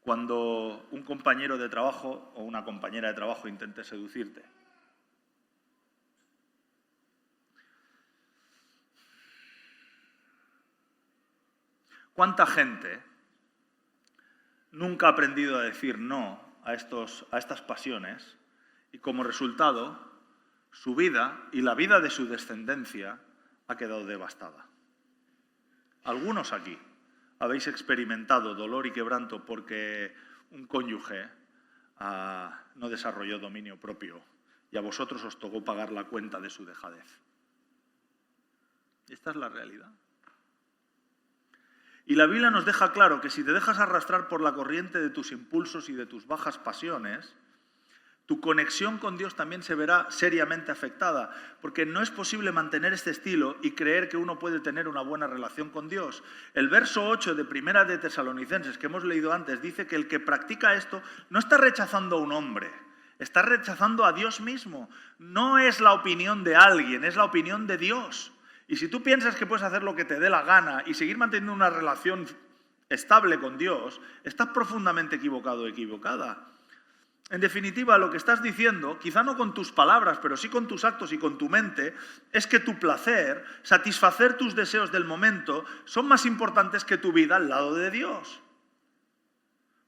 cuando un compañero de trabajo o una compañera de trabajo intente seducirte? ¿Cuánta gente nunca ha aprendido a decir no a estas pasiones y como resultado su vida y la vida de su descendencia ha quedado devastada? Algunos aquí habéis experimentado dolor y quebranto porque un cónyuge no desarrolló dominio propio y a vosotros os tocó pagar la cuenta de su dejadez. Esta es la realidad. Y la Biblia nos deja claro que si te dejas arrastrar por la corriente de tus impulsos y de tus bajas pasiones, tu conexión con Dios también se verá seriamente afectada, porque no es posible mantener este estilo y creer que uno puede tener una buena relación con Dios. El verso 8 de Primera de Tesalonicenses, que hemos leído antes, dice que el que practica esto no está rechazando a un hombre, está rechazando a Dios mismo. No es la opinión de alguien, es la opinión de Dios. Y si tú piensas que puedes hacer lo que te dé la gana y seguir manteniendo una relación estable con Dios, estás profundamente equivocado o equivocada. En definitiva, lo que estás diciendo, quizá no con tus palabras, pero sí con tus actos y con tu mente, es que tu placer, satisfacer tus deseos del momento, son más importantes que tu vida al lado de Dios.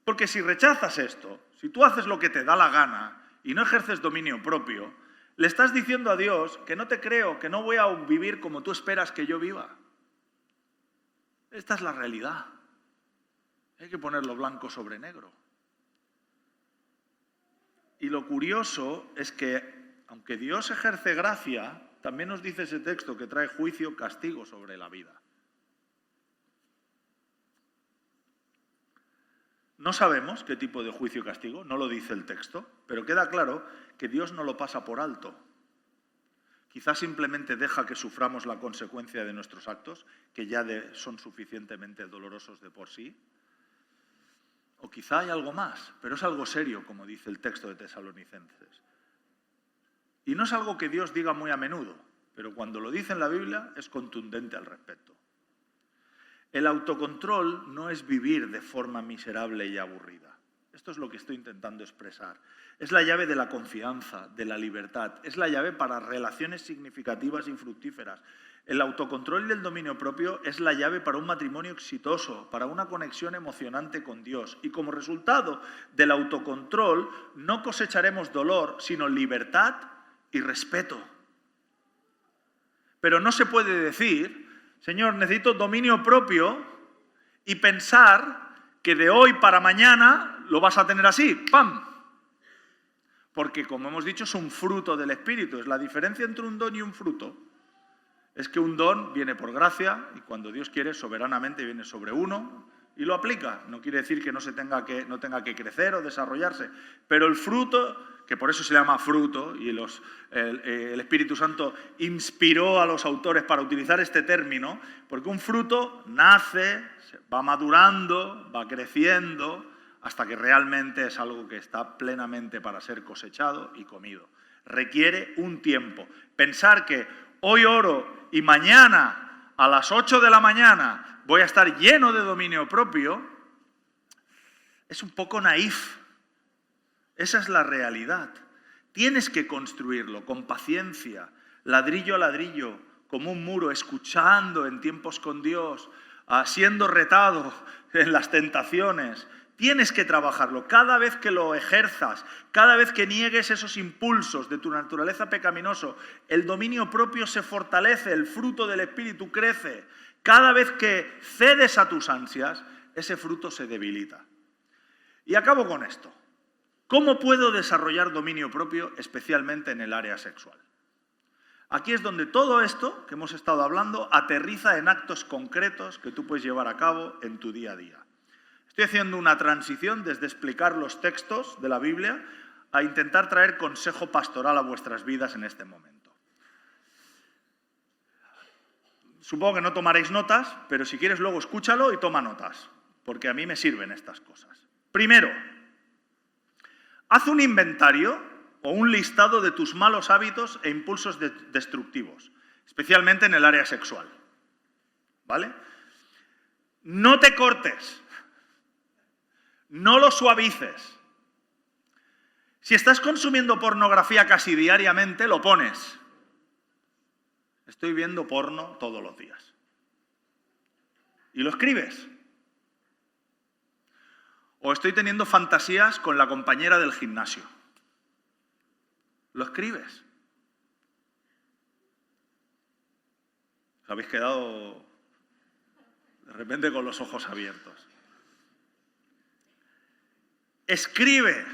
Porque si rechazas esto, si tú haces lo que te da la gana y no ejerces dominio propio, le estás diciendo a Dios que no te creo, que no voy a vivir como tú esperas que yo viva. Esta es la realidad. Hay que ponerlo blanco sobre negro. Y lo curioso es que, aunque Dios ejerce gracia, también nos dice ese texto que trae juicio, castigo sobre la vida. No sabemos qué tipo de juicio y castigo, no lo dice el texto, pero queda claro que Dios no lo pasa por alto. Quizás simplemente deja que suframos la consecuencia de nuestros actos, que ya son suficientemente dolorosos de por sí. O quizá hay algo más, pero es algo serio, como dice el texto de Tesalonicenses. Y no es algo que Dios diga muy a menudo, pero cuando lo dice en la Biblia es contundente al respecto. El autocontrol no es vivir de forma miserable y aburrida. Esto es lo que estoy intentando expresar. Es la llave de la confianza, de la libertad. Es la llave para relaciones significativas y fructíferas. El autocontrol y el dominio propio es la llave para un matrimonio exitoso, para una conexión emocionante con Dios. Y como resultado del autocontrol no cosecharemos dolor, sino libertad y respeto. Pero no se puede decir, Señor, necesito dominio propio y pensar que de hoy para mañana lo vas a tener así, ¡pam! Porque, como hemos dicho, es un fruto del Espíritu. Es la diferencia entre un don y un fruto. Es que un don viene por gracia y cuando Dios quiere, soberanamente viene sobre uno y lo aplica. No quiere decir que no tenga que crecer o desarrollarse. Pero el fruto, que por eso se llama fruto, y el Espíritu Santo inspiró a los autores para utilizar este término, porque un fruto nace, va madurando, va creciendo, hasta que realmente es algo que está plenamente para ser cosechado y comido. Requiere un tiempo. Pensar que hoy oro y mañana a las 8 de la mañana voy a estar lleno de dominio propio, es un poco naif. Esa es la realidad. Tienes que construirlo con paciencia, ladrillo a ladrillo, como un muro, escuchando en tiempos con Dios, siendo retado en las tentaciones. Tienes que trabajarlo. Cada vez que lo ejerzas, cada vez que niegues esos impulsos de tu naturaleza pecaminosa, el dominio propio se fortalece, el fruto del Espíritu crece. Cada vez que cedes a tus ansias, ese fruto se debilita. Y acabo con esto. ¿Cómo puedo desarrollar dominio propio, especialmente en el área sexual? Aquí es donde todo esto que hemos estado hablando aterriza en actos concretos que tú puedes llevar a cabo en tu día a día. Estoy haciendo una transición desde explicar los textos de la Biblia a intentar traer consejo pastoral a vuestras vidas en este momento. Supongo que no tomaréis notas, pero si quieres luego escúchalo y toma notas, porque a mí me sirven estas cosas. Primero, haz un inventario o un listado de tus malos hábitos e impulsos destructivos, especialmente en el área sexual. ¿Vale? No te cortes. No lo suavices. Si estás consumiendo pornografía casi diariamente, lo pones. Estoy viendo porno todos los días. Y lo escribes. O estoy teniendo fantasías con la compañera del gimnasio. Lo escribes. Os habéis quedado de repente con los ojos abiertos. Escribe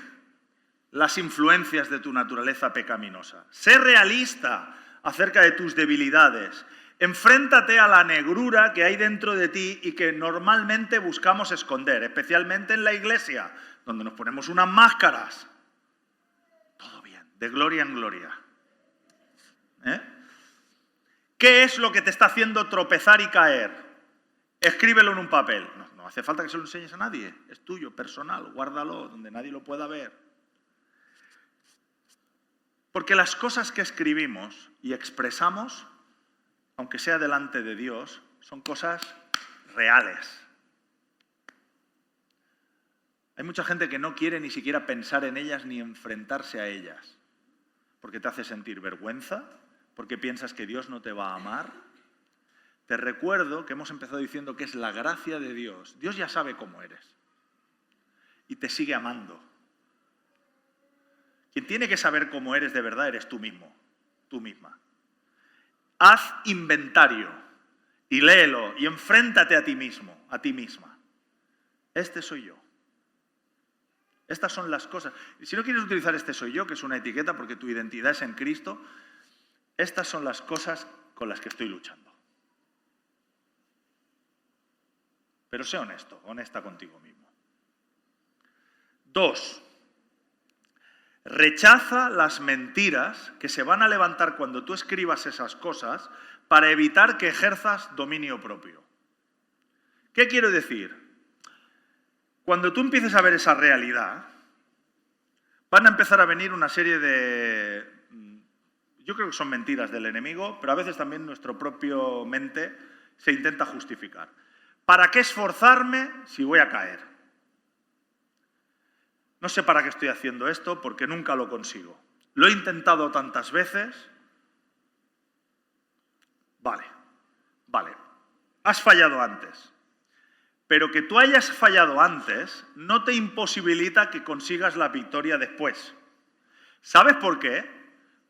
las influencias de tu naturaleza pecaminosa. Sé realista acerca de tus debilidades. Enfréntate a la negrura que hay dentro de ti y que normalmente buscamos esconder, especialmente en la iglesia, donde nos ponemos unas máscaras. Todo bien, de gloria en gloria. ¿Qué es lo que te está haciendo tropezar y caer? Escríbelo en un papel. No hace falta que se lo enseñes a nadie. Es tuyo, personal. Guárdalo donde nadie lo pueda ver. Porque las cosas que escribimos y expresamos, aunque sea delante de Dios, son cosas reales. Hay mucha gente que no quiere ni siquiera pensar en ellas ni enfrentarse a ellas. Porque te hace sentir vergüenza, porque piensas que Dios no te va a amar. Te recuerdo que hemos empezado diciendo que es la gracia de Dios. Dios ya sabe cómo eres. Y te sigue amando. Quien tiene que saber cómo eres de verdad eres tú mismo, tú misma. Haz inventario y léelo y enfréntate a ti mismo, a ti misma. Este soy yo. Estas son las cosas. Si no quieres utilizar este soy yo, que es una etiqueta porque tu identidad es en Cristo, estas son las cosas con las que estoy luchando. Pero sé honesto, honesta contigo mismo. 2. Rechaza las mentiras que se van a levantar cuando tú escribas esas cosas para evitar que ejerzas dominio propio. ¿Qué quiero decir? Cuando tú empieces a ver esa realidad, van a empezar a venir una serie de... Yo creo que son mentiras del enemigo, pero a veces también nuestro propio mente se intenta justificar. ¿Para qué esforzarme si voy a caer? No sé para qué estoy haciendo esto porque nunca lo consigo. Lo he intentado tantas veces. Vale. Has fallado antes. Pero que tú hayas fallado antes no te imposibilita que consigas la victoria después. ¿Sabes por qué?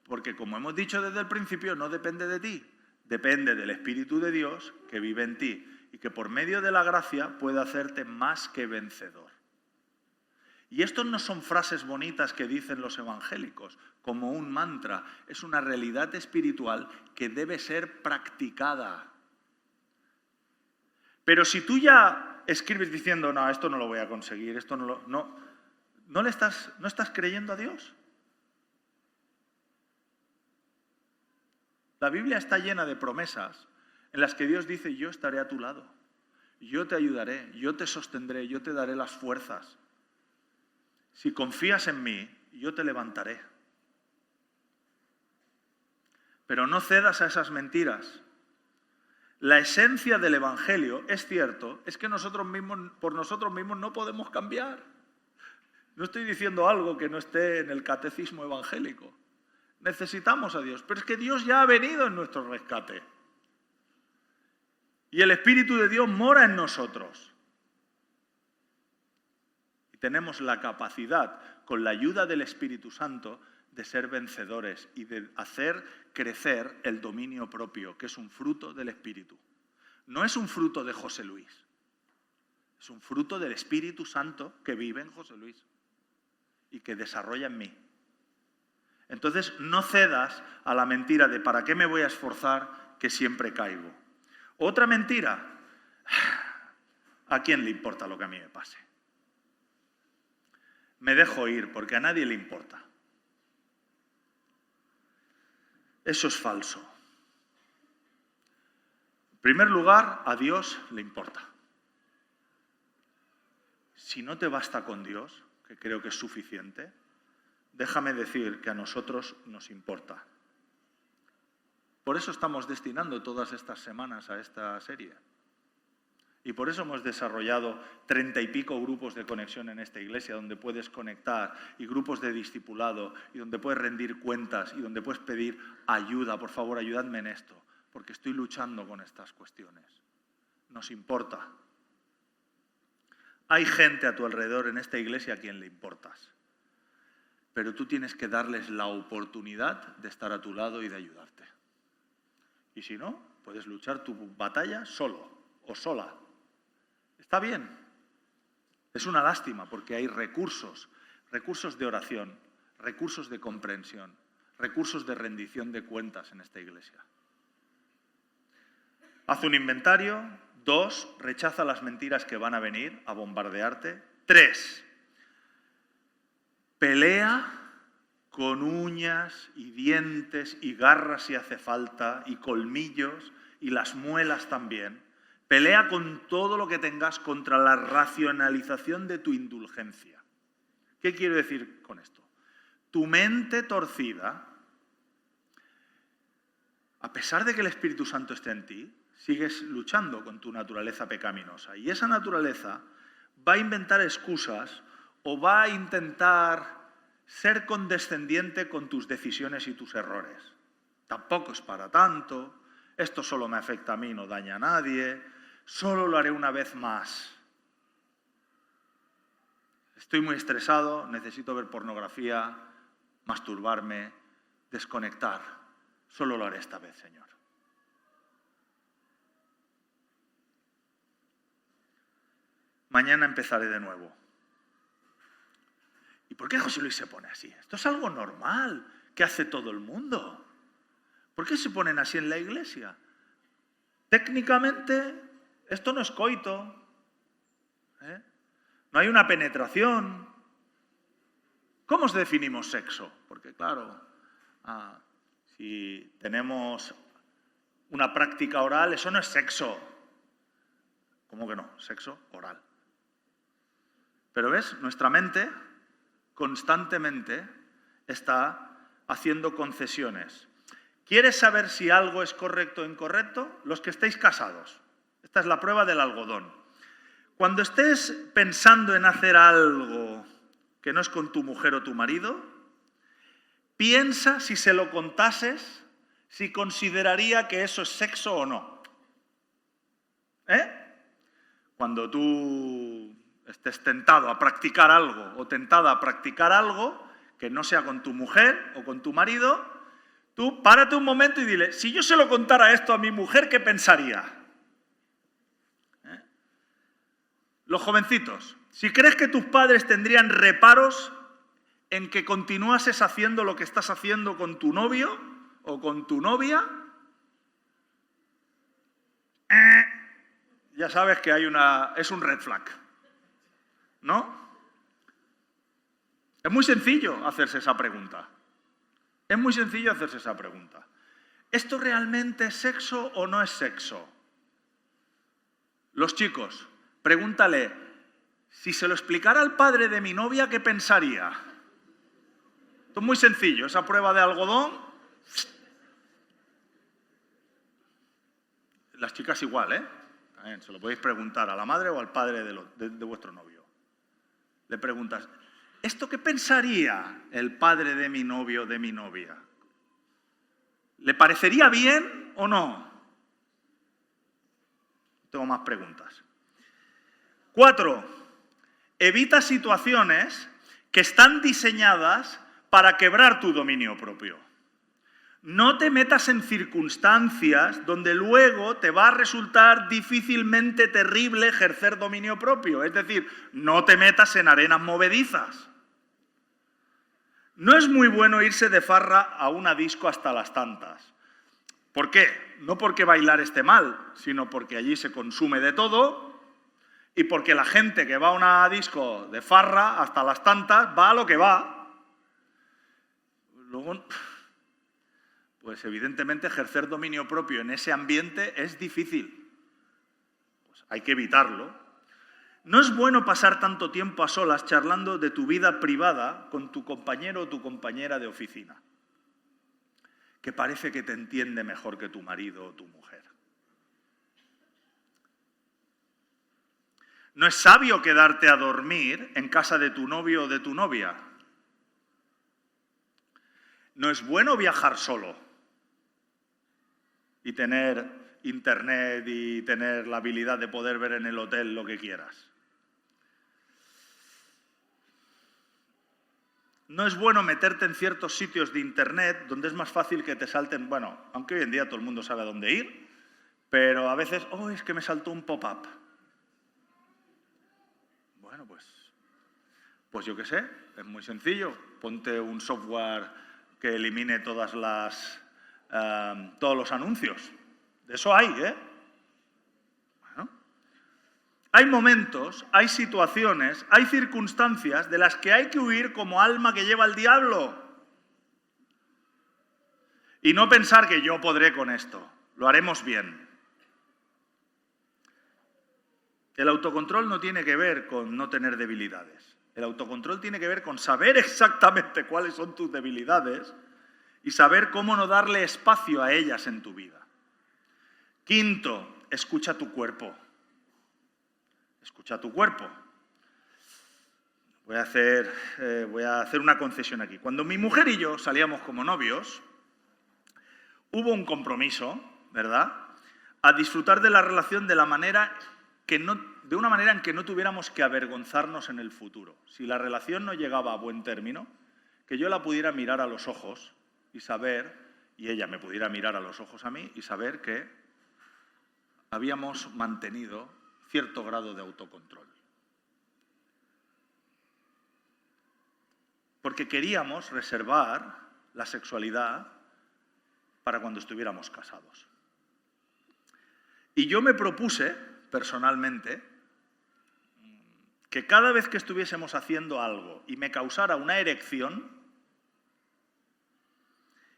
Porque como hemos dicho desde el principio, no depende de ti. Depende del Espíritu de Dios que vive en ti y que por medio de la gracia puede hacerte más que vencedor. Y esto no son frases bonitas que dicen los evangélicos, como un mantra. Es una realidad espiritual que debe ser practicada. Pero si tú ya escribes diciendo, no, esto no lo voy a conseguir, esto ¿no estás creyendo a Dios? La Biblia está llena de promesas en las que Dios dice, yo estaré a tu lado, yo te ayudaré, yo te sostendré, yo te daré las fuerzas. Si confías en mí, yo te levantaré. Pero no cedas a esas mentiras. La esencia del Evangelio, es cierto, es que por nosotros mismos no podemos cambiar. No estoy diciendo algo que no esté en el catecismo evangélico. Necesitamos a Dios, pero es que Dios ya ha venido en nuestro rescate. Y el Espíritu de Dios mora en nosotros. Y tenemos la capacidad, con la ayuda del Espíritu Santo, de ser vencedores y de hacer crecer el dominio propio, que es un fruto del Espíritu. No es un fruto de José Luis, es un fruto del Espíritu Santo que vive en José Luis y que desarrolla en mí. Entonces, no cedas a la mentira de ¿para qué me voy a esforzar que siempre caigo? Otra mentira, ¿a quién le importa lo que a mí me pase? Me dejo ir porque a nadie le importa. Eso es falso. En primer lugar, a Dios le importa. Si no te basta con Dios, que creo que es suficiente, déjame decir que a nosotros nos importa. Por eso estamos destinando todas estas semanas a esta serie. Y por eso hemos desarrollado 30 y pico grupos de conexión en esta iglesia, donde puedes conectar, y grupos de discipulado, y donde puedes rendir cuentas, y donde puedes pedir ayuda. Por favor, ayúdame en esto, porque estoy luchando con estas cuestiones. Nos importa. Hay gente a tu alrededor en esta iglesia a quien le importas. Pero tú tienes que darles la oportunidad de estar a tu lado y de ayudarte. Y si no, puedes luchar tu batalla solo o sola. Está bien. Es una lástima porque hay recursos de oración, recursos de comprensión, recursos de rendición de cuentas en esta iglesia. Haz un inventario. 2, rechaza las mentiras que van a venir a bombardearte. 3, pelea con uñas y dientes y garras si hace falta, y colmillos, y las muelas también. Pelea con todo lo que tengas contra la racionalización de tu indulgencia. ¿Qué quiero decir con esto? Tu mente torcida, a pesar de que el Espíritu Santo esté en ti, sigues luchando con tu naturaleza pecaminosa. Y esa naturaleza va a inventar excusas o va a intentar ser condescendiente con tus decisiones y tus errores. Tampoco es para tanto, esto solo me afecta a mí, no daña a nadie, solo lo haré una vez más. Estoy muy estresado, necesito ver pornografía, masturbarme, desconectar. Solo lo haré esta vez, Señor. Mañana empezaré de nuevo. ¿Y por qué José Luis se pone así? Esto es algo normal que hace todo el mundo. ¿Por qué se ponen así en la iglesia? Técnicamente, esto no es coito. No hay una penetración. ¿Cómo definimos sexo? Porque claro, si tenemos una práctica oral, eso no es sexo. ¿Cómo que no? Sexo oral. Pero ves, nuestra mente constantemente está haciendo concesiones. ¿Quieres saber si algo es correcto o incorrecto? Los que estéis casados. Esta es la prueba del algodón. Cuando estés pensando en hacer algo que no es con tu mujer o tu marido, piensa si se lo contases, si consideraría que eso es sexo o no. Cuando tú estés tentado a practicar algo o tentada a practicar algo que no sea con tu mujer o con tu marido, tú párate un momento y dile, si yo se lo contara esto a mi mujer, ¿qué pensaría? Los jovencitos, si crees que tus padres tendrían reparos en que continuases haciendo lo que estás haciendo con tu novio o con tu novia, ya sabes que es un red flag, ¿no? Es muy sencillo hacerse esa pregunta. Es muy sencillo hacerse esa pregunta. ¿Esto realmente es sexo o no es sexo? Los chicos, pregúntale, si se lo explicara al padre de mi novia, ¿qué pensaría? Esto es muy sencillo, esa prueba de algodón. Las chicas igual, También se lo podéis preguntar a la madre o al padre de vuestro novio. Le preguntas, ¿esto qué pensaría el padre de mi novio o de mi novia? ¿Le parecería bien o no? Tengo más preguntas. 4. evita situaciones que están diseñadas para quebrar tu dominio propio. No te metas en circunstancias donde luego te va a resultar difícilmente terrible ejercer dominio propio. Es decir, no te metas en arenas movedizas. No es muy bueno irse de farra a una disco hasta las tantas. ¿Por qué? No porque bailar esté mal, sino porque allí se consume de todo y porque la gente que va a una disco de farra hasta las tantas va a lo que va. Luego, pues evidentemente ejercer dominio propio en ese ambiente es difícil. Pues hay que evitarlo. No es bueno pasar tanto tiempo a solas charlando de tu vida privada con tu compañero o tu compañera de oficina, que parece que te entiende mejor que tu marido o tu mujer. No es sabio quedarte a dormir en casa de tu novio o de tu novia. No es bueno viajar solo y tener internet y tener la habilidad de poder ver en el hotel lo que quieras. No es bueno meterte en ciertos sitios de internet donde es más fácil que te salten, bueno, aunque hoy en día todo el mundo sabe a dónde ir, pero a veces, es que me saltó un pop-up. Bueno, pues yo qué sé, es muy sencillo. Ponte un software que elimine todos los anuncios. De eso hay, ¿eh? Bueno. Hay momentos, hay situaciones, hay circunstancias de las que hay que huir como alma que lleva el diablo. Y no pensar que yo podré con esto, lo haremos bien. El autocontrol no tiene que ver con no tener debilidades. El autocontrol tiene que ver con saber exactamente cuáles son tus debilidades y saber cómo no darle espacio a ellas en tu vida. Quinto, escucha tu cuerpo. Escucha tu cuerpo. Voy a hacer una concesión aquí. Cuando mi mujer y yo salíamos como novios, hubo un compromiso, ¿verdad?, a disfrutar de la relación de una manera en que no tuviéramos que avergonzarnos en el futuro. Si la relación no llegaba a buen término, que yo la pudiera mirar a los ojos y saber, y ella me pudiera mirar a los ojos a mí y saber que habíamos mantenido cierto grado de autocontrol. Porque queríamos reservar la sexualidad para cuando estuviéramos casados. Y yo me propuse, personalmente, que cada vez que estuviésemos haciendo algo y me causara una erección,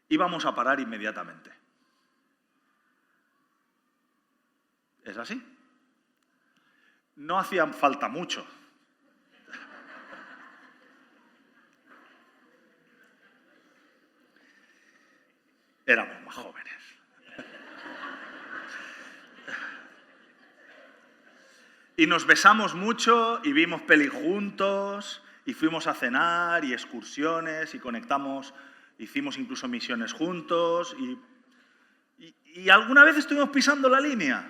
íbamos a parar inmediatamente. ¿Es así? No hacía falta mucho. Éramos más jóvenes. Y nos besamos mucho y vimos peli juntos y fuimos a cenar y excursiones y conectamos, hicimos incluso misiones juntos y alguna vez estuvimos pisando la línea,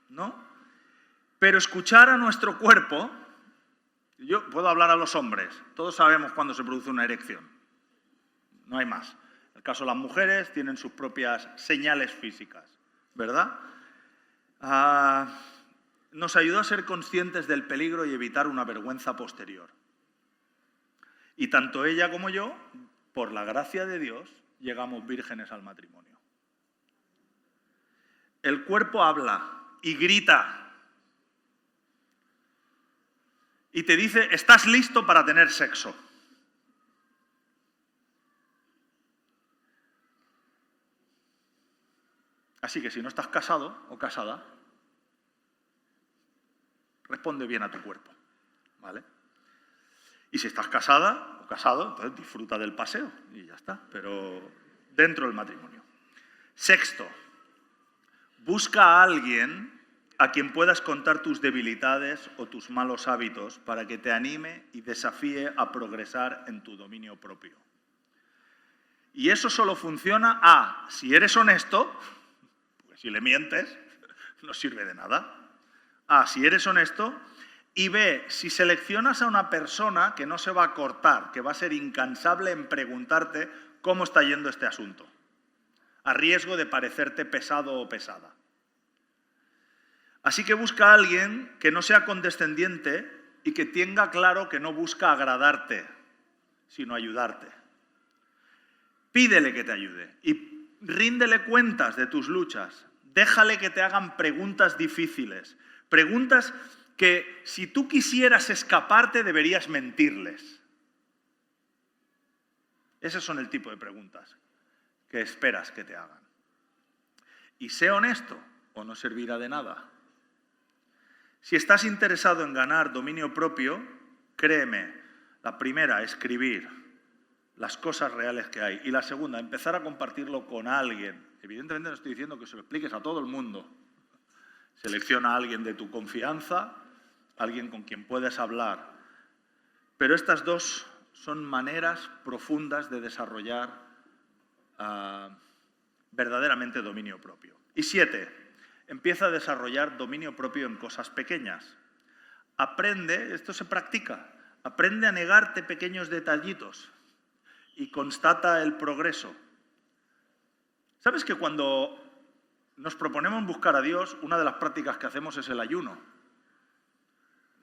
¿no? Pero escuchar a nuestro cuerpo, yo puedo hablar a los hombres, todos sabemos cuándo se produce una erección, no hay más. En el caso de las mujeres tienen sus propias señales físicas, ¿verdad? Nos ayudó a ser conscientes del peligro y evitar una vergüenza posterior. Y tanto ella como yo, por la gracia de Dios, llegamos vírgenes al matrimonio. El cuerpo habla y grita. Y te dice, estás listo para tener sexo. Así que si no estás casado o casada, responde bien a tu cuerpo, ¿vale? Y si estás casada o casado, entonces disfruta del paseo y ya está, pero dentro del matrimonio. Sexto, busca a alguien a quien puedas contar tus debilidades o tus malos hábitos para que te anime y desafíe a progresar en tu dominio propio. Y eso solo funciona si eres honesto, porque si le mientes no sirve de nada. Si eres honesto, Y B, si seleccionas a una persona que no se va a cortar, que va a ser incansable en preguntarte cómo está yendo este asunto, a riesgo de parecerte pesado o pesada. Así que busca a alguien que no sea condescendiente y que tenga claro que no busca agradarte, sino ayudarte. Pídele que te ayude y ríndele cuentas de tus luchas. Déjale que te hagan preguntas difíciles, preguntas que si tú quisieras escaparte deberías mentirles. Esos son el tipo de preguntas que esperas que te hagan. Y sé honesto o no servirá de nada. Si estás interesado en ganar dominio propio, créeme, la primera, escribir las cosas reales que hay. Y la segunda, empezar a compartirlo con alguien. Evidentemente no estoy diciendo que se lo expliques a todo el mundo. Selecciona a alguien de tu confianza, alguien con quien puedes hablar. Pero estas dos son maneras profundas de desarrollar verdaderamente dominio propio. Y 7, empieza a desarrollar dominio propio en cosas pequeñas. Aprende, esto se practica, aprende a negarte pequeños detallitos y constata el progreso. ¿Sabes que cuando nos proponemos buscar a Dios, una de las prácticas que hacemos es el ayuno?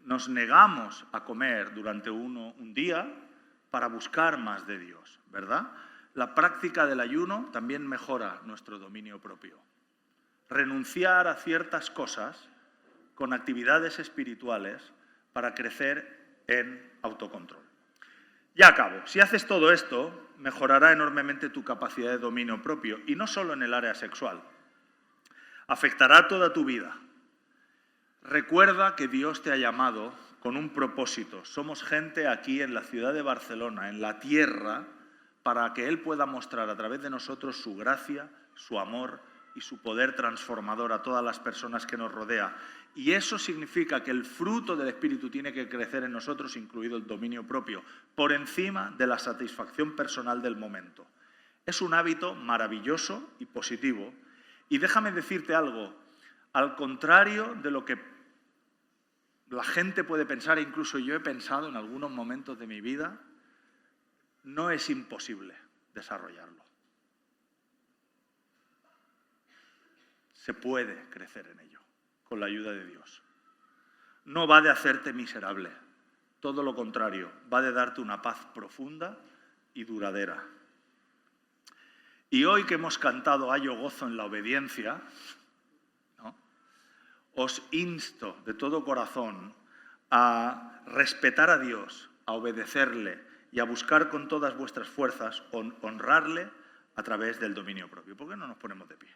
Nos negamos a comer durante un día para buscar más de Dios, ¿verdad? La práctica del ayuno también mejora nuestro dominio propio. Renunciar a ciertas cosas con actividades espirituales para crecer en autocontrol. Ya acabo. Si haces todo esto, mejorará enormemente tu capacidad de dominio propio, y no solo en el área sexual. Afectará toda tu vida. Recuerda que Dios te ha llamado con un propósito. Somos gente aquí en la ciudad de Barcelona, en la tierra, para que Él pueda mostrar a través de nosotros su gracia, su amor y su poder transformador a todas las personas que nos rodean. Y eso significa que el fruto del Espíritu tiene que crecer en nosotros, incluido el dominio propio, por encima de la satisfacción personal del momento. Es un hábito maravilloso y positivo. Y déjame decirte algo, al contrario de lo que la gente puede pensar, e incluso yo he pensado en algunos momentos de mi vida, no es imposible desarrollarlo. Se puede crecer en ello, con la ayuda de Dios. No va de hacerte miserable, todo lo contrario, va de darte una paz profunda y duradera. Y hoy que hemos cantado Hallo gozo en la obediencia, ¿no?, os insto de todo corazón a respetar a Dios, a obedecerle y a buscar con todas vuestras fuerzas honrarle a través del dominio propio. ¿Por qué no nos ponemos de pie?